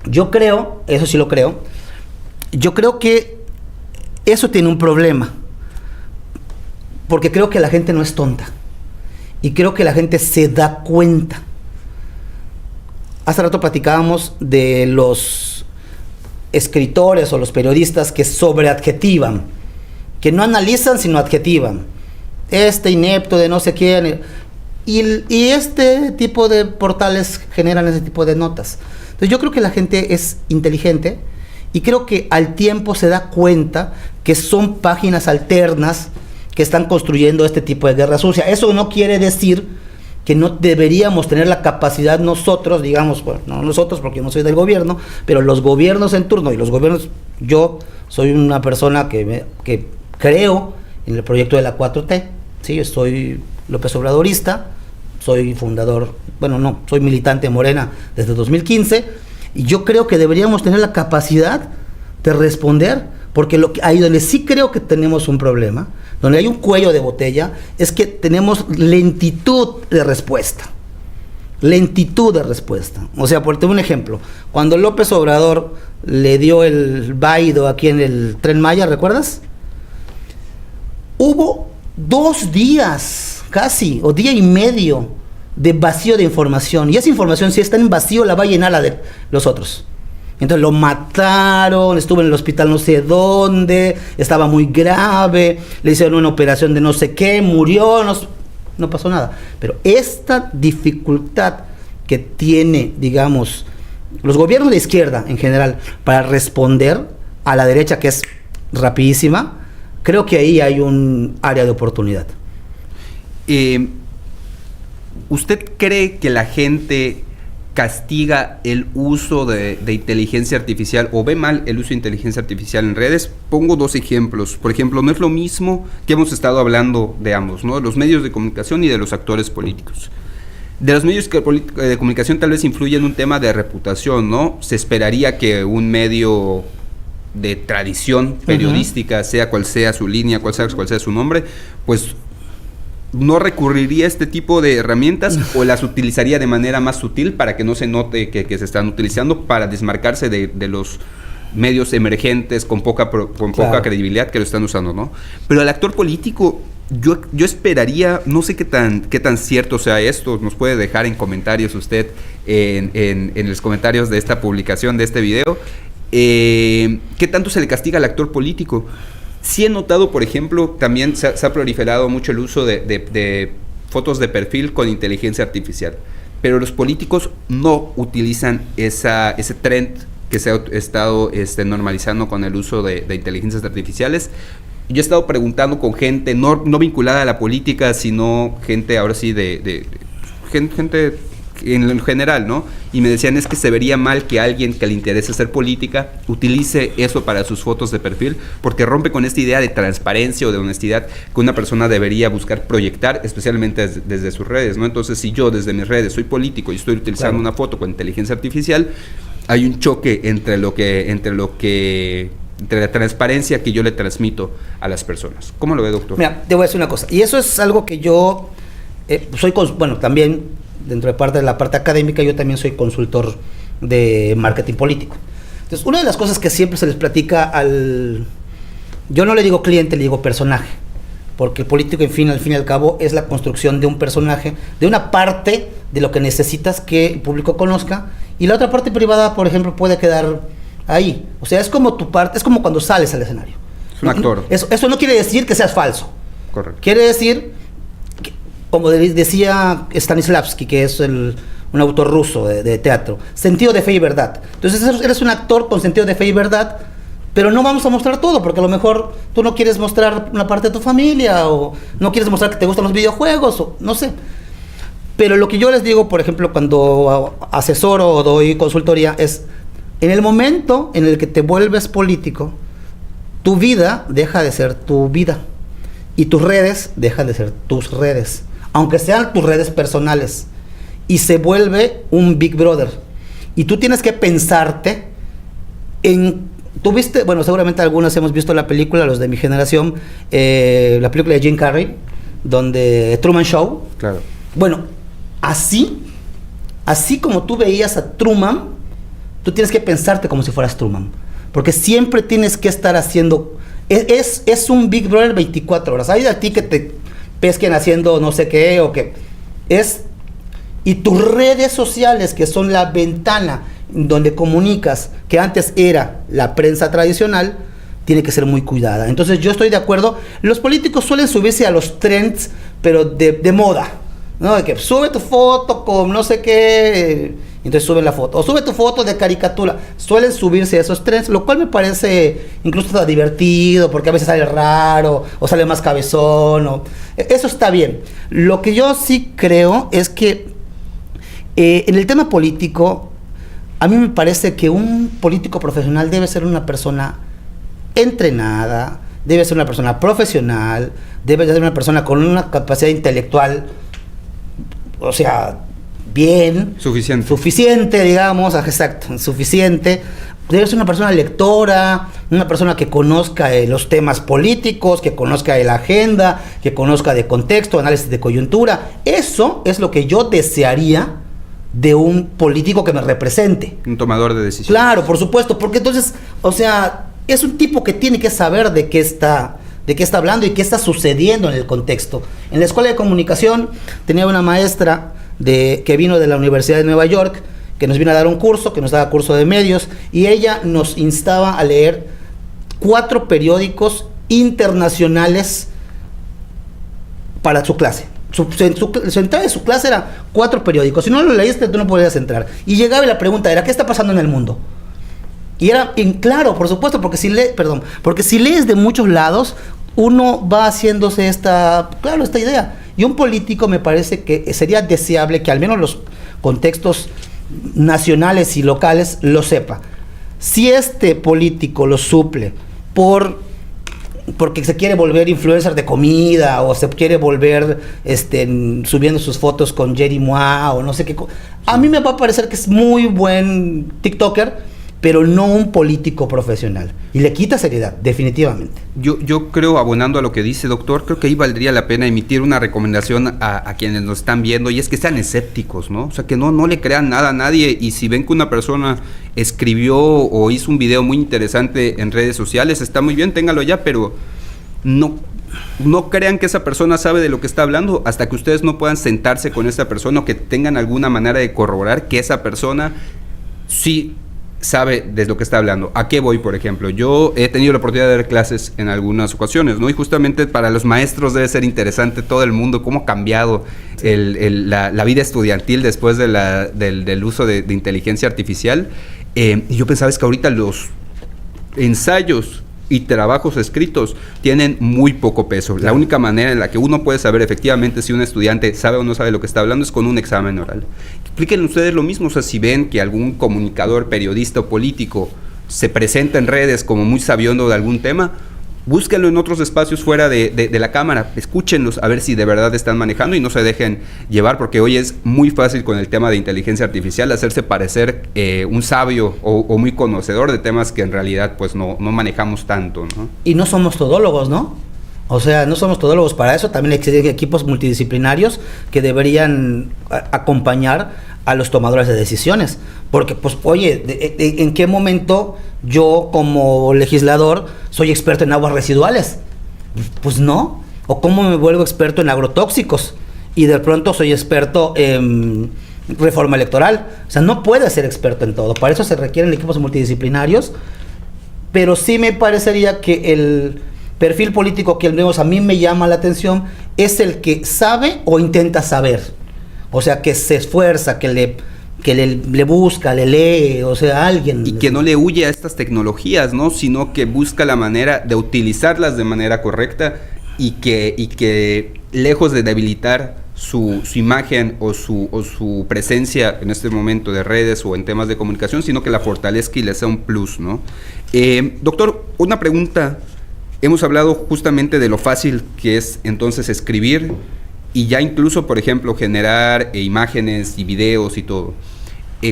B: yo creo, eso sí lo creo, yo creo que eso tiene un problema, porque creo que la gente no es tonta y creo que la gente se da cuenta. Hace rato platicábamos de los escritores o los periodistas que sobreadjetivan, que no analizan sino adjetivan. Este inepto de no sé quién. Y este tipo de portales generan ese tipo de notas. Entonces yo creo que la gente es inteligente y creo que al tiempo se da cuenta que son páginas alternas que están construyendo este tipo de guerra sucia. Eso no quiere decir que no deberíamos tener la capacidad nosotros, digamos, bueno, no nosotros porque yo no soy del gobierno, pero los gobiernos en turno y los gobiernos, yo soy una persona que creo en el proyecto de la 4T, ¿sí? Yo soy López Obradorista, soy fundador, bueno, no, soy militante de Morena desde 2015, y yo creo que deberíamos tener la capacidad de responder, porque ahí donde sí creo que tenemos un problema, donde hay un cuello de botella, es que tenemos lentitud de respuesta. Lentitud de respuesta. O sea, por tener un ejemplo, cuando López Obrador le dio el vaido aquí en el Tren Maya, ¿recuerdas? Hubo 2 días casi, o día y medio, de vacío de información. Y esa información, si está en vacío, la va a llenar la de los otros. Entonces lo mataron, estuvo en el hospital no sé dónde, estaba muy grave, le hicieron una operación de no sé qué, murió, no pasó nada. Pero esta dificultad que tiene, digamos, los gobiernos de izquierda en general para responder a la derecha, que es rapidísima, creo que ahí hay un área de oportunidad.
A: ¿Usted cree que la gente castiga el uso de inteligencia artificial o ve mal el uso de inteligencia artificial en redes? Pongo 2 ejemplos. Por ejemplo, no es lo mismo que hemos estado hablando de ambos, ¿no? De los medios de comunicación y de los actores políticos. De los medios de comunicación tal vez influye en un tema de reputación, ¿no? Se esperaría que un medio de tradición periodística, sea cual sea su línea, cual sea su nombre, pues no recurriría a este tipo de herramientas o las utilizaría de manera más sutil para que no se note que se están utilizando, para desmarcarse de los medios emergentes con poca credibilidad que lo están usando, ¿no? Pero al actor político, yo esperaría, no sé qué tan cierto sea esto, nos puede dejar en comentarios usted, en los comentarios de esta publicación, de este video, ¿qué tanto se le castiga al actor político? Sí he notado, por ejemplo, también se ha proliferado mucho el uso de fotos de perfil con inteligencia artificial, pero los políticos no utilizan ese trend que se ha estado normalizando con el uso de inteligencias artificiales. Yo he estado preguntando con gente no vinculada a la política, sino gente ahora sí gente en general, ¿no? Y me decían, es que se vería mal que alguien que le interese hacer política utilice eso para sus fotos de perfil, porque rompe con esta idea de transparencia o de honestidad que una persona debería buscar proyectar, especialmente desde sus redes, ¿no? Entonces, si yo desde mis redes soy político y estoy utilizando una foto con inteligencia artificial, hay un choque entre la transparencia que yo le transmito a las personas. ¿Cómo lo ve, doctor?
B: Mira, te voy a decir una cosa, y eso es algo que yo también dentro de la parte académica, yo también soy consultor de marketing político. Entonces, una de las cosas que siempre se les platica yo no le digo cliente, le digo personaje. porque el político, al fin y al cabo, es la construcción de un personaje, de una parte de lo que necesitas que el público conozca, y la otra parte privada, por ejemplo, puede quedar ahí. O sea, es como tu parte, es como cuando sales al escenario.
A: Es un actor.
B: Eso no quiere decir que seas falso.
A: Correcto.
B: Quiere decir, como decía Stanislavski, que es un autor ruso de teatro, sentido de fe y verdad. Entonces eres un actor con sentido de fe y verdad, pero no vamos a mostrar todo, porque a lo mejor tú no quieres mostrar una parte de tu familia, o no quieres mostrar que te gustan los videojuegos, o no sé. Pero lo que yo les digo, por ejemplo, cuando asesoro o doy consultoría, es en el momento en el que te vuelves político, tu vida deja de ser tu vida y tus redes dejan de ser tus redes, aunque sean tus redes personales, y se vuelve un Big Brother. Y tú tienes que pensarte en... Tú viste, bueno, seguramente algunos hemos visto la película, los de mi generación, la película de Jim Carrey, donde Truman Show.
A: Claro.
B: Bueno, así como tú veías a Truman, tú tienes que pensarte como si fueras Truman, porque siempre tienes que estar haciendo... Es un Big Brother 24 horas. Hay de ti que te pesquen haciendo no sé qué, o que es... Y tus redes sociales, que son la ventana donde comunicas, que antes era la prensa tradicional, tiene que ser muy cuidada. Entonces yo estoy de acuerdo. Los políticos suelen subirse a los trends, pero de moda, ¿no? De que sube tu foto con no sé qué, entonces suben la foto, o sube tu foto de caricatura. Suelen subirse a esos trends, lo cual me parece incluso hasta divertido, porque a veces sale raro, o sale más cabezón, eso está bien. Lo que yo sí creo es que en el tema político, a mí me parece que un político profesional debe ser una persona entrenada, debe ser una persona profesional, debe ser una persona con una capacidad intelectual, o sea, bien. Suficiente, digamos, exacto, suficiente. Debe ser una persona lectora, una persona que conozca los temas políticos, que conozca la agenda, que conozca de contexto, análisis de coyuntura. Eso es lo que yo desearía de un político que me represente.
A: Un tomador de decisiones.
B: Claro, por supuesto, porque entonces, o sea, es un tipo que tiene que saber de qué está hablando y qué está sucediendo en el contexto. En la escuela de comunicación tenía una maestra que vino de la Universidad de Nueva York, que nos vino a dar un curso, que nos daba curso de medios, y ella nos instaba a leer 4 periódicos internacionales para su clase. Su entrada de su clase era 4 periódicos. Si no lo leíste, tú no podías entrar. Y llegaba y la pregunta era, ¿qué está pasando en el mundo? Y era, claro, por supuesto, porque si lees de muchos lados, uno va haciéndose esta idea. Y un político, me parece que sería deseable que al menos los contextos nacionales y locales lo sepa. Si este político lo suple porque se quiere volver influencer de comida, o se quiere volver subiendo sus fotos con Jerry Mois o no sé qué, a mí me va a parecer que es muy buen TikToker, pero no un político profesional, y le quita seriedad, definitivamente.
A: Yo creo, abonando a lo que dice, doctor, creo que ahí valdría la pena emitir una recomendación a quienes nos están viendo, y es que sean escépticos, ¿no? O sea, que no le crean nada a nadie, y si ven que una persona escribió o hizo un video muy interesante en redes sociales, está muy bien, téngalo ya, pero no crean que esa persona sabe de lo que está hablando hasta que ustedes no puedan sentarse con esa persona, o que tengan alguna manera de corroborar que esa persona sí sabe de lo que está hablando. ¿A qué voy, por ejemplo? Yo he tenido la oportunidad de dar clases en algunas ocasiones, ¿no? Y justamente para los maestros debe ser interesante todo el mundo, cómo ha cambiado la vida estudiantil después del uso de inteligencia artificial. Y yo pensaba, es que ahorita los ensayos y trabajos escritos tienen muy poco peso. La única manera en la que uno puede saber efectivamente si un estudiante sabe o no sabe lo que está hablando es con un examen oral. Explíquenle ustedes lo mismo. O sea, si ven que algún comunicador, periodista o político se presenta en redes como muy sabiondo de algún tema, búsquenlo en otros espacios fuera de la cámara, escúchenlos a ver si de verdad están manejando, y no se dejen llevar, porque hoy es muy fácil con el tema de inteligencia artificial hacerse parecer un sabio o muy conocedor de temas que en realidad pues no manejamos tanto, ¿no?
B: Y no somos todólogos, ¿no? O sea, no somos todólogos. Para eso también existen equipos multidisciplinarios que deberían acompañar a los tomadores de decisiones. Porque, pues, oye, ¿en qué momento yo como legislador soy experto en aguas residuales? Pues no. O cómo me vuelvo experto en agrotóxicos y de pronto soy experto en reforma electoral. O sea, no puedes ser experto en todo. Para eso se requieren equipos multidisciplinarios. Pero sí me parecería que el perfil político que al menos a mí me llama la atención es el que sabe o intenta saber. O sea, que se esfuerza, que le busca, le lee, o sea, alguien.
A: Y que no le huye a estas tecnologías, ¿no? Sino que busca la manera de utilizarlas de manera correcta y que lejos de debilitar su imagen o su presencia en este momento de redes o en temas de comunicación, sino que la fortalezca y le sea un plus, ¿no? Doctor, una pregunta. Hemos hablado justamente de lo fácil que es entonces escribir y ya incluso, por ejemplo, generar imágenes y videos y todo.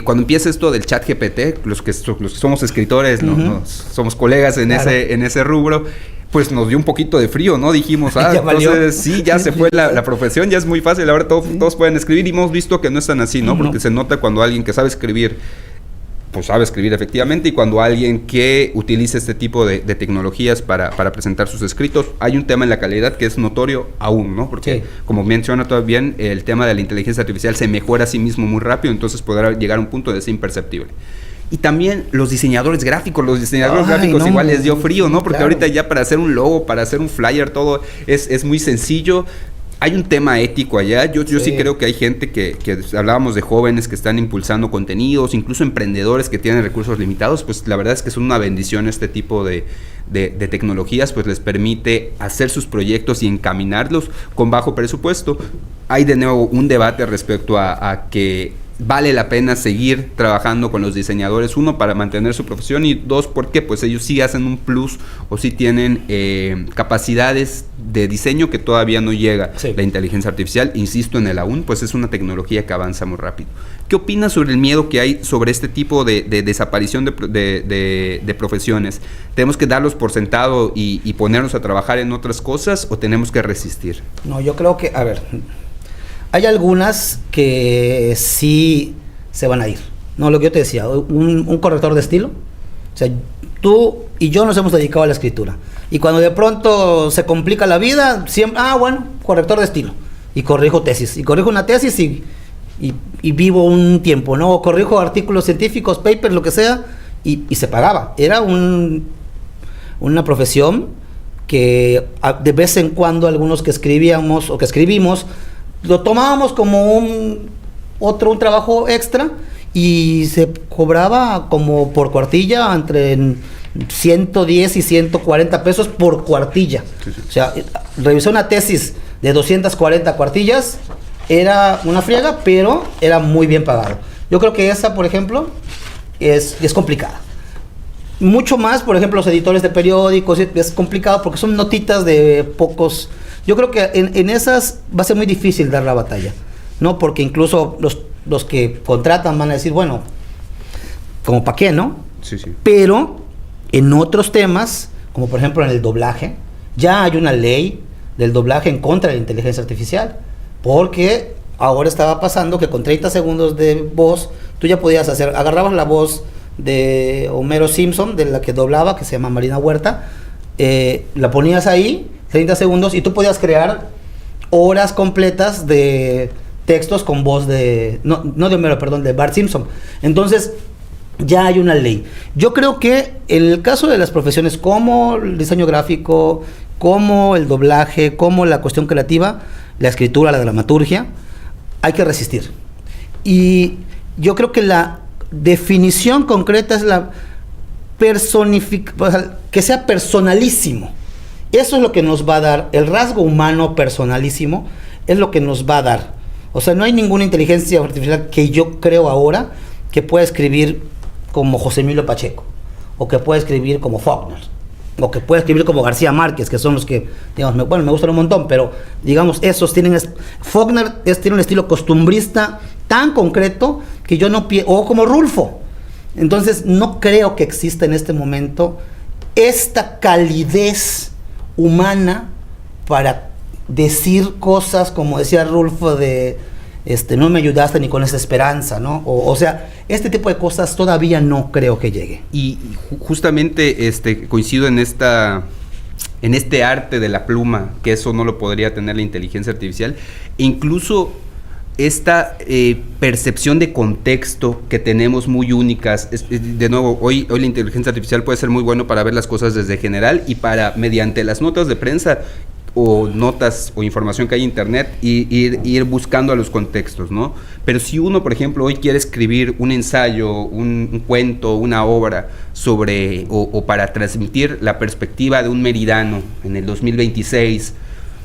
A: Cuando empieza esto del chat GPT, los que somos escritores, uh-huh, ¿no? Somos colegas en, claro, en ese rubro, pues nos dio un poquito de frío, ¿no? Dijimos, entonces sí, ya se fue la profesión, ya es muy fácil, ahora todos pueden escribir, y hemos visto que no es tan así, ¿no? Porque se nota cuando alguien que sabe escribir, pues sabe escribir efectivamente, y cuando alguien que utiliza este tipo de tecnologías para presentar sus escritos, hay un tema en la calidad que es notorio aún, ¿no? Porque, como menciona todavía bien, el tema de la inteligencia artificial se mejora a sí mismo muy rápido, entonces podrá llegar a un punto de ser imperceptible. Y también los diseñadores gráficos no, igual les dio frío, ¿no? Porque claro, ahorita ya para hacer un logo, para hacer un flyer, todo es muy sencillo. Hay un tema ético allá. Yo sí creo que hay gente que hablábamos de jóvenes que están impulsando contenidos, incluso emprendedores que tienen recursos limitados, pues la verdad es que es una bendición este tipo de tecnologías, pues les permite hacer sus proyectos y encaminarlos con bajo presupuesto. Hay de nuevo un debate respecto a que vale la pena seguir trabajando con los diseñadores, uno, para mantener su profesión, y dos, porque pues ellos sí hacen un plus o sí tienen capacidades de diseño que todavía no llega la inteligencia artificial. Insisto en el aún, pues es una tecnología que avanza muy rápido. ¿Qué opinas sobre el miedo que hay sobre este tipo de desaparición de profesiones? ¿Tenemos que darlos por sentado y ponernos a trabajar en otras cosas, o tenemos que resistir?
B: No, yo creo que, a ver, hay algunas que sí se van a ir. No, lo que yo te decía, un corrector de estilo. O sea, tú y yo nos hemos dedicado a la escritura. Y cuando de pronto se complica la vida, siempre, bueno, corrector de estilo. Y corrijo tesis. Y corrijo una tesis y vivo un tiempo, ¿no? O corrijo artículos científicos, papers, lo que sea, y se pagaba. Era una profesión que de vez en cuando algunos que escribíamos o que escribimos, lo tomábamos como un trabajo extra, y se cobraba como por cuartilla entre 110 y 140 pesos por cuartilla. Sí. O sea, revisé una tesis de 240 cuartillas, era una friega, pero era muy bien pagado. Yo creo que esa, por ejemplo, es complicada. Mucho más, por ejemplo, los editores de periódicos, es complicado porque son notitas de pocos. Yo creo que en esas va a ser muy difícil dar la batalla, ¿no? Porque incluso los que contratan van a decir, bueno, ¿como para qué, no?
A: Sí.
B: Pero en otros temas, como por ejemplo en el doblaje, ya hay una ley del doblaje en contra de la inteligencia artificial, porque ahora estaba pasando que con 30 segundos de voz, tú ya podías agarrabas la voz de Homero Simpson, de la que doblaba, que se llama Marina Huerta, la ponías ahí, 30 segundos, y tú podías crear horas completas de textos con voz no de Homero, perdón, de Bart Simpson. Entonces, ya hay una ley. Yo creo que en el caso de las profesiones como el diseño gráfico, como el doblaje, como la cuestión creativa, la escritura, la dramaturgia, hay que resistir. Y yo creo que la definición concreta es la que sea personalísimo. Eso es lo que nos va a dar, el rasgo humano personalísimo es lo que nos va a dar. O sea, no hay ninguna inteligencia artificial que yo creo ahora que pueda escribir como José Emilio Pacheco, o que pueda escribir como Faulkner, o que pueda escribir como García Márquez, que son los que, digamos, me gustan un montón, pero digamos, esos tienen, Faulkner tiene un estilo costumbrista tan concreto que yo no o como Rulfo. Entonces, no creo que exista en este momento esta calidez humana para decir cosas como decía Rulfo de no me ayudaste ni con esa esperanza, ¿no? O sea, este tipo de cosas todavía no creo que llegue.
A: Y justamente coincido en esta en este arte de la pluma, que eso no lo podría tener la inteligencia artificial, e incluso esta percepción de contexto que tenemos muy únicas. De nuevo, hoy la inteligencia artificial puede ser muy bueno para ver las cosas desde general y para, mediante las notas de prensa o notas o información que hay en internet, ir buscando a los contextos, ¿no? Pero si uno, por ejemplo, hoy quiere escribir un ensayo, un cuento, una obra sobre, o para transmitir la perspectiva de un meridano en el 2026,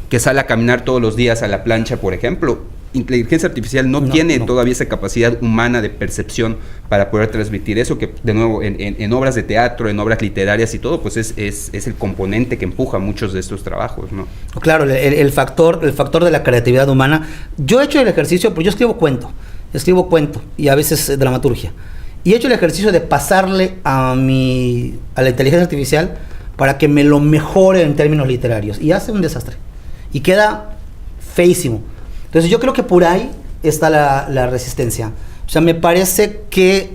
A: que sale a caminar todos los días a la plancha, por ejemplo, inteligencia artificial no tiene todavía esa capacidad humana de percepción para poder transmitir eso, que de nuevo en obras de teatro, en obras literarias y todo, pues es el componente que empuja muchos de estos trabajos, ¿no?
B: Claro, el factor de la creatividad humana. Yo he hecho el ejercicio, pues yo escribo cuento y a veces dramaturgia, y he hecho el ejercicio de pasarle a la inteligencia artificial para que me lo mejore en términos literarios, y hace un desastre y queda feísimo. Entonces yo creo que por ahí está la resistencia. O sea, me parece que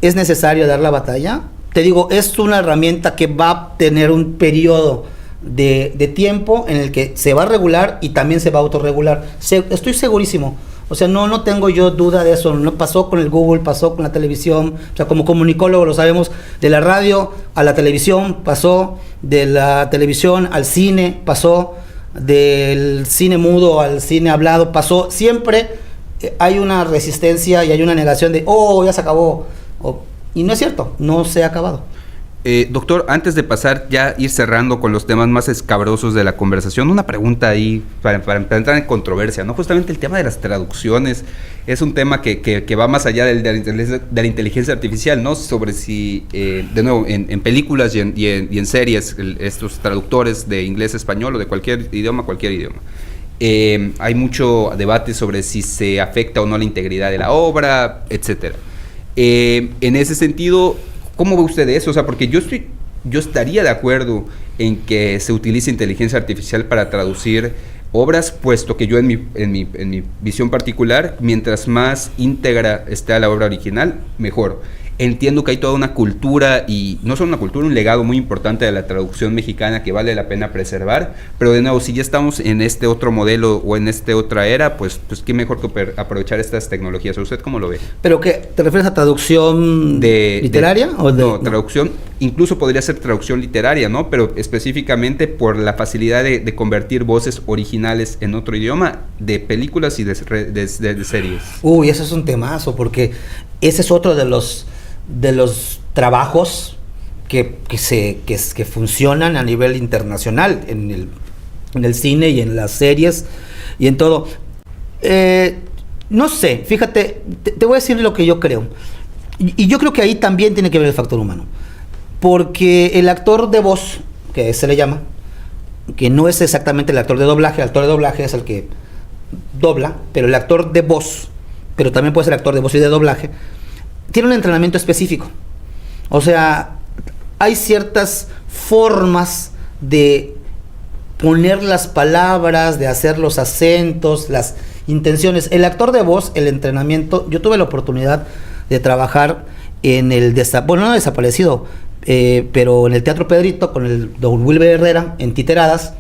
B: es necesario dar la batalla. Te digo, es una herramienta que va a tener un periodo de tiempo en el que se va a regular y también se va a autorregular. Estoy segurísimo. O sea, no tengo yo duda de eso. No pasó con el Google, pasó con la televisión. O sea, como comunicólogo lo sabemos, de la radio a la televisión pasó, de la televisión al cine pasó, del cine mudo al cine hablado pasó. Siempre hay una resistencia y hay una negación de ya se acabó, y no es cierto, no se ha acabado.
A: Doctor, antes de pasar, ya ir cerrando con los temas más escabrosos de la conversación, una pregunta ahí para entrar en controversia, ¿no? Justamente el tema de las traducciones es un tema que va más allá de la inteligencia artificial, ¿no? Sobre si, de nuevo, en películas y en series, estos traductores de inglés a español o de cualquier idioma. Hay mucho debate sobre si se afecta o no la integridad de la obra, etcétera. En ese sentido, ¿cómo ve usted eso? O sea, porque yo estaría de acuerdo en que se utilice inteligencia artificial para traducir obras, puesto que yo en mi visión particular, mientras más íntegra esté la obra original, mejor. Entiendo que hay toda una cultura, y no solo una cultura, un legado muy importante de la traducción mexicana que vale la pena preservar, pero de nuevo, si ya estamos en este otro modelo o en esta otra era, pues qué mejor que aprovechar estas tecnologías. ¿Usted cómo lo ve?
B: ¿Pero qué? ¿Te refieres a traducción literaria?
A: No, traducción, incluso podría ser traducción literaria, ¿no? Pero específicamente por la facilidad de convertir voces originales en otro idioma, de películas y de series.
B: Uy, eso es un temazo, porque ese es otro de los trabajos que funcionan a nivel internacional en el cine y en las series y en todo. No sé, fíjate, te voy a decir lo que yo creo. Y yo creo que ahí también tiene que ver el factor humano. Porque el actor de voz, que se le llama, que no es exactamente el actor de doblaje es el que dobla, pero el actor de voz, pero también puede ser actor de voz y de doblaje, tiene un entrenamiento específico. O sea, hay ciertas formas de poner las palabras, de hacer los acentos, las intenciones. El actor de voz, el entrenamiento, yo tuve la oportunidad de trabajar en no desaparecido, pero en el Teatro Pedrito con el don Wilber Herrera en Titeradas,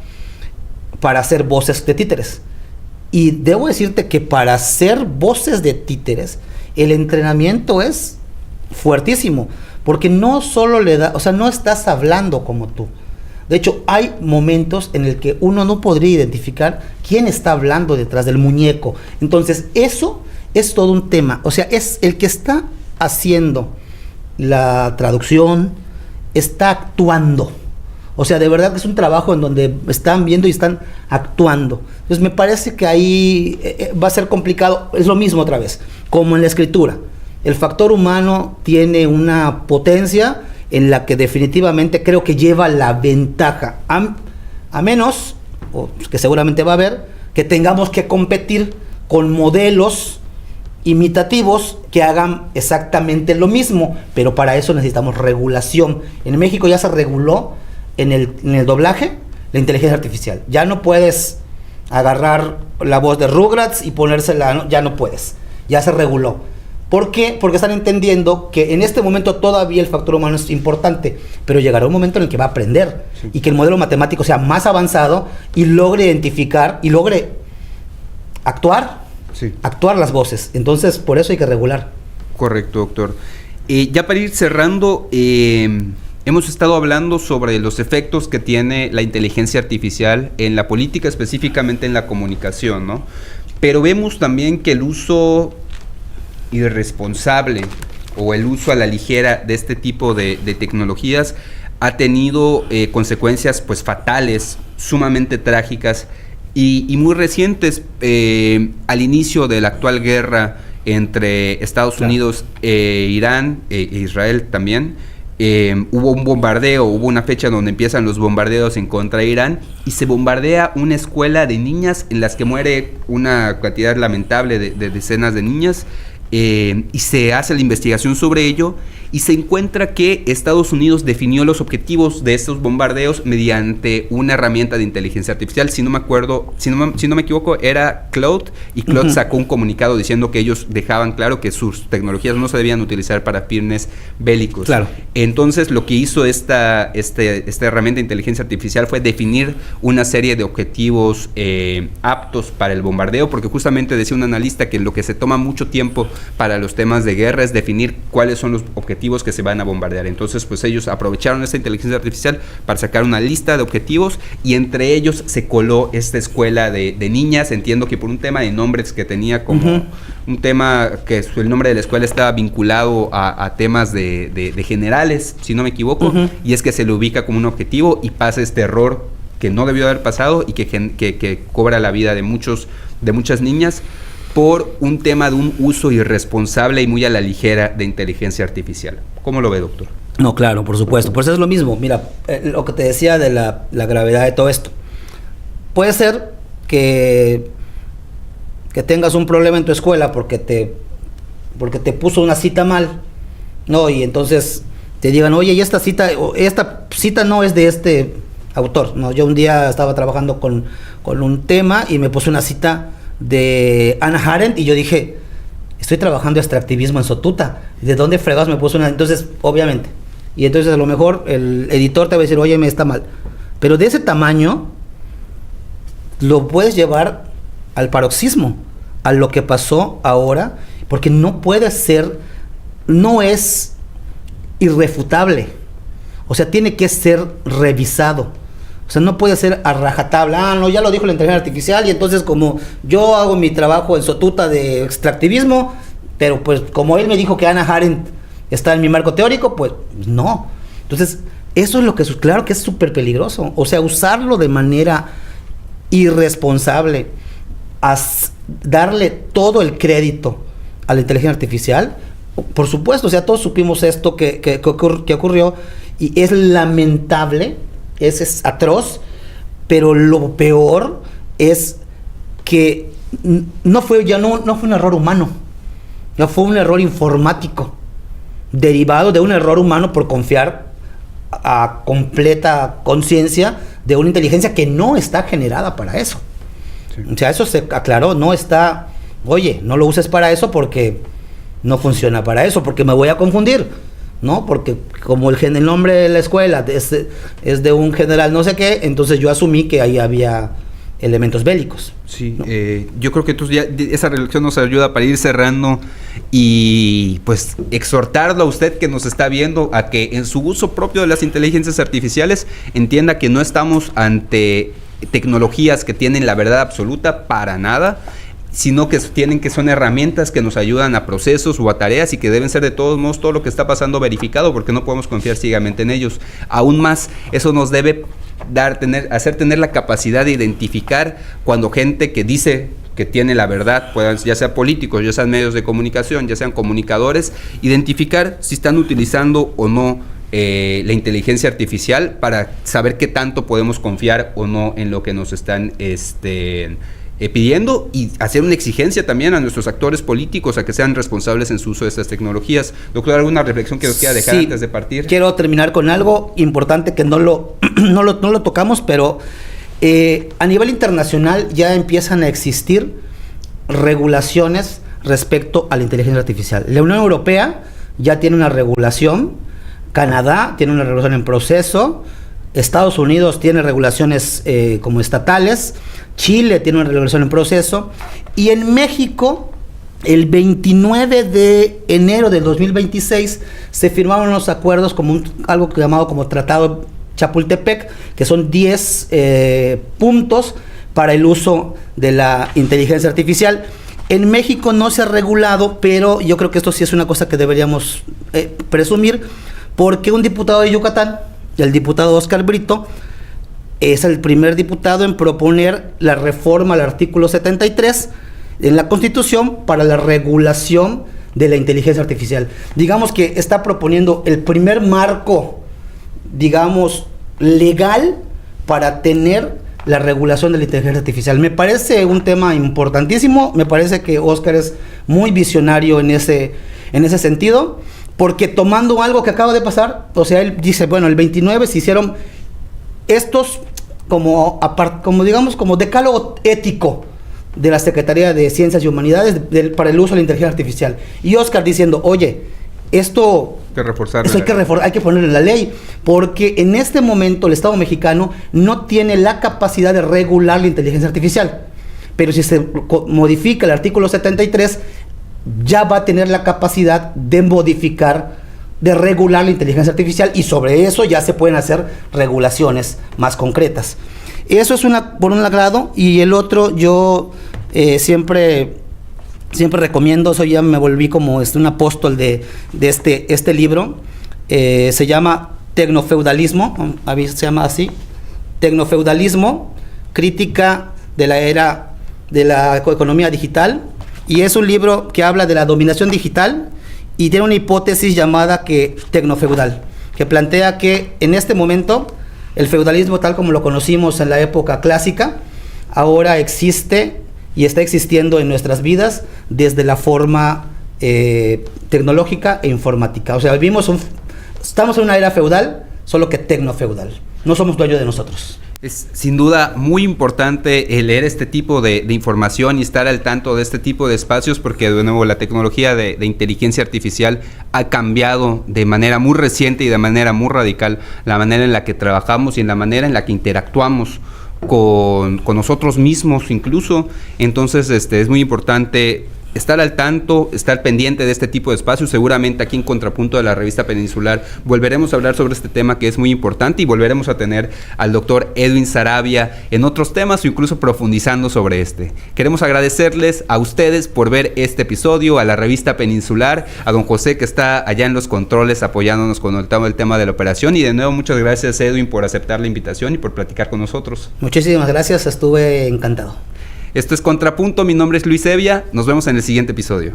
B: para hacer voces de títeres. Y debo decirte que para hacer voces de títeres el entrenamiento es fuertísimo, porque no solo no estás hablando como tú. De hecho, hay momentos en el que uno no podría identificar quién está hablando detrás del muñeco. Entonces, eso es todo un tema. O sea, es el que está haciendo la traducción, está actuando. O sea, de verdad que es un trabajo en donde están viendo y están actuando. Entonces me parece que ahí va a ser complicado. Es lo mismo otra vez, como en la escritura. El factor humano tiene una potencia en la que definitivamente creo que lleva la ventaja. A menos, o que seguramente va a haber, que tengamos que competir con modelos imitativos que hagan exactamente lo mismo. Pero para eso necesitamos regulación. En México ya se reguló en el doblaje la inteligencia artificial. Ya no puedes agarrar la voz de Rugrats y ponérsela, ya no puedes. Ya se reguló. ¿Por qué? Porque están entendiendo que en este momento todavía el factor humano es importante, pero llegará un momento en el que va a aprender, sí, y que el modelo matemático sea más avanzado y logre identificar y logre actuar, sí, actuar las voces. Entonces, por eso hay que regular.
A: Correcto, doctor. Ya para ir cerrando, hemos estado hablando sobre los efectos que tiene la inteligencia artificial en la política, específicamente en la comunicación, ¿no? Pero vemos también que el uso irresponsable o el uso a la ligera de este tipo de tecnologías ha tenido consecuencias pues fatales, sumamente trágicas y muy recientes. Al inicio de la actual guerra entre Estados Unidos e Irán, Israel también, hubo un bombardeo, hubo una fecha donde empiezan los bombardeos en contra de Irán y se bombardea una escuela de niñas en las que muere una cantidad lamentable de decenas de niñas. Y se hace la investigación sobre ello y se encuentra que Estados Unidos definió los objetivos de estos bombardeos mediante una herramienta de inteligencia artificial. Si no me equivoco, era Claude, y Claude sacó un comunicado diciendo que ellos dejaban claro que sus tecnologías no se debían utilizar para fines bélicos.
B: Claro.
A: Entonces, lo que hizo esta herramienta de inteligencia artificial fue definir una serie de objetivos aptos para el bombardeo, porque justamente decía un analista que lo que se toma mucho tiempo para los temas de guerra es definir cuáles son los objetivos que se van a bombardear. Entonces, pues ellos aprovecharon esta inteligencia artificial para sacar una lista de objetivos y entre ellos se coló esta escuela de niñas. Entiendo que por un tema de nombres que tenía como un tema que el nombre de la escuela estaba vinculado a temas de generales, si no me equivoco, y es que se le ubica como un objetivo y pasa este error que no debió haber pasado y que cobra la vida de muchas niñas por un tema de un uso irresponsable y muy a la ligera de inteligencia artificial. ¿Cómo lo ve, doctor?
B: No, claro, por supuesto. Por eso es lo mismo. Mira, lo que te decía de la gravedad de todo esto. Puede ser que tengas un problema en tu escuela porque te puso una cita mal, ¿no? Y entonces te digan, oye, y esta cita no es de este autor, ¿no? Yo un día estaba trabajando con un tema y me puse una cita de Hannah Arendt y yo dije, estoy trabajando extractivismo en Sotuta, ¿de dónde fregados me puso una? Entonces, obviamente, y entonces a lo mejor el editor te va a decir, oye, me está mal, pero de ese tamaño lo puedes llevar al paroxismo, a lo que pasó ahora, porque no puede ser, no es irrefutable, o sea, tiene que ser revisado. O sea, no puede ser a rajatabla. No, ya lo dijo la inteligencia artificial y entonces como yo hago mi trabajo en Sotuta de extractivismo, pero pues como él me dijo que Hannah Arendt está en mi marco teórico, pues no. Entonces, eso es lo que, claro que es súper peligroso. O sea, usarlo de manera irresponsable, darle todo el crédito a la inteligencia artificial, por supuesto, o sea, todos supimos esto que ocurrió y es lamentable. Es atroz, pero lo peor es que no fue un error humano, no fue un error informático, derivado de un error humano por confiar a completa conciencia de una inteligencia que no está generada para eso. Sí. O sea, eso se aclaró, no está, oye, no lo uses para eso porque no funciona para eso, porque me voy a confundir. ¿No? Porque como el nombre de la escuela es de un general no sé qué, entonces yo asumí que ahí había elementos bélicos.
A: Sí, ¿no? Yo creo que entonces ya esa reflexión nos ayuda para ir cerrando y pues exhortarlo a usted que nos está viendo a que en su uso propio de las inteligencias artificiales entienda que no estamos ante tecnologías que tienen la verdad absoluta para nada, sino que son herramientas que nos ayudan a procesos o a tareas y que deben ser de todos modos todo lo que está pasando verificado, porque no podemos confiar ciegamente en ellos. Aún más, eso nos debe hacer tener la capacidad de identificar cuando gente que dice que tiene la verdad, ya sea políticos, ya sean medios de comunicación, ya sean comunicadores, identificar si están utilizando o no la inteligencia artificial para saber qué tanto podemos confiar o no en lo que nos están pidiendo, y hacer una exigencia también a nuestros actores políticos a que sean responsables en su uso de estas tecnologías. Doctor, ¿alguna reflexión que nos quiera dejar antes de partir?
B: Quiero terminar con algo importante que no lo tocamos, pero a nivel internacional ya empiezan a existir regulaciones respecto a la inteligencia artificial. La Unión Europea ya tiene una regulación, Canadá tiene una regulación en proceso, Estados Unidos tiene regulaciones como estatales, Chile tiene una regulación en proceso, y en México, el 29 de enero del 2026, se firmaron los acuerdos como algo llamado como Tratado Chapultepec, que son 10 puntos para el uso de la inteligencia artificial. En México no se ha regulado, pero yo creo que esto sí es una cosa que deberíamos presumir, porque un diputado de Yucatán, el diputado Óscar Brito, es el primer diputado en proponer la reforma al artículo 73 en la Constitución para la regulación de la inteligencia artificial. Digamos que está proponiendo el primer marco, digamos, legal para tener la regulación de la inteligencia artificial. Me parece un tema importantísimo, me parece que Óscar es muy visionario en ese sentido, porque tomando algo que acaba de pasar, o sea, él dice, bueno, el 29 se hicieron estos como digamos, como decálogo ético de la Secretaría de Ciencias y Humanidades para el uso de la inteligencia artificial. Y Óscar diciendo, oye, esto hay que ponerlo en la ley, porque en este momento el Estado mexicano no tiene la capacidad de regular la inteligencia artificial, pero si se modifica el artículo 73, ya va a tener la capacidad de modificar, de regular la inteligencia artificial, y sobre eso ya se pueden hacer regulaciones más concretas. Eso es por un lado, y el otro, yo siempre recomiendo, eso ya me volví como un apóstol de este libro, se llama Tecnofeudalismo, se llama así, Tecnofeudalismo, crítica de la era de la economía digital, y es un libro que habla de la dominación digital y tiene una hipótesis llamada tecnofeudal, que plantea que en este momento el feudalismo tal como lo conocimos en la época clásica, ahora existe y está existiendo en nuestras vidas desde la forma tecnológica e informática. O sea, estamos en una era feudal, solo que tecnofeudal. No somos dueños de nosotros.
A: Es sin duda muy importante el leer este tipo de información y estar al tanto de este tipo de espacios, porque de nuevo la tecnología de inteligencia artificial ha cambiado de manera muy reciente y de manera muy radical la manera en la que trabajamos y en la manera en la que interactuamos con nosotros mismos incluso. Entonces es muy importante estar al tanto, estar pendiente de este tipo de espacios. Seguramente aquí en Contrapunto de la Revista Peninsular volveremos a hablar sobre este tema que es muy importante, y volveremos a tener al doctor Edwin Sarabia en otros temas o incluso profundizando sobre este. Queremos agradecerles a ustedes por ver este episodio, a la Revista Peninsular, a don José que está allá en los controles apoyándonos con el tema de la operación, y de nuevo muchas gracias, Edwin, por aceptar la invitación y por platicar con nosotros.
B: Muchísimas gracias, estuve encantado.
A: Esto es Contrapunto, mi nombre es Luis Evia, nos vemos en el siguiente episodio.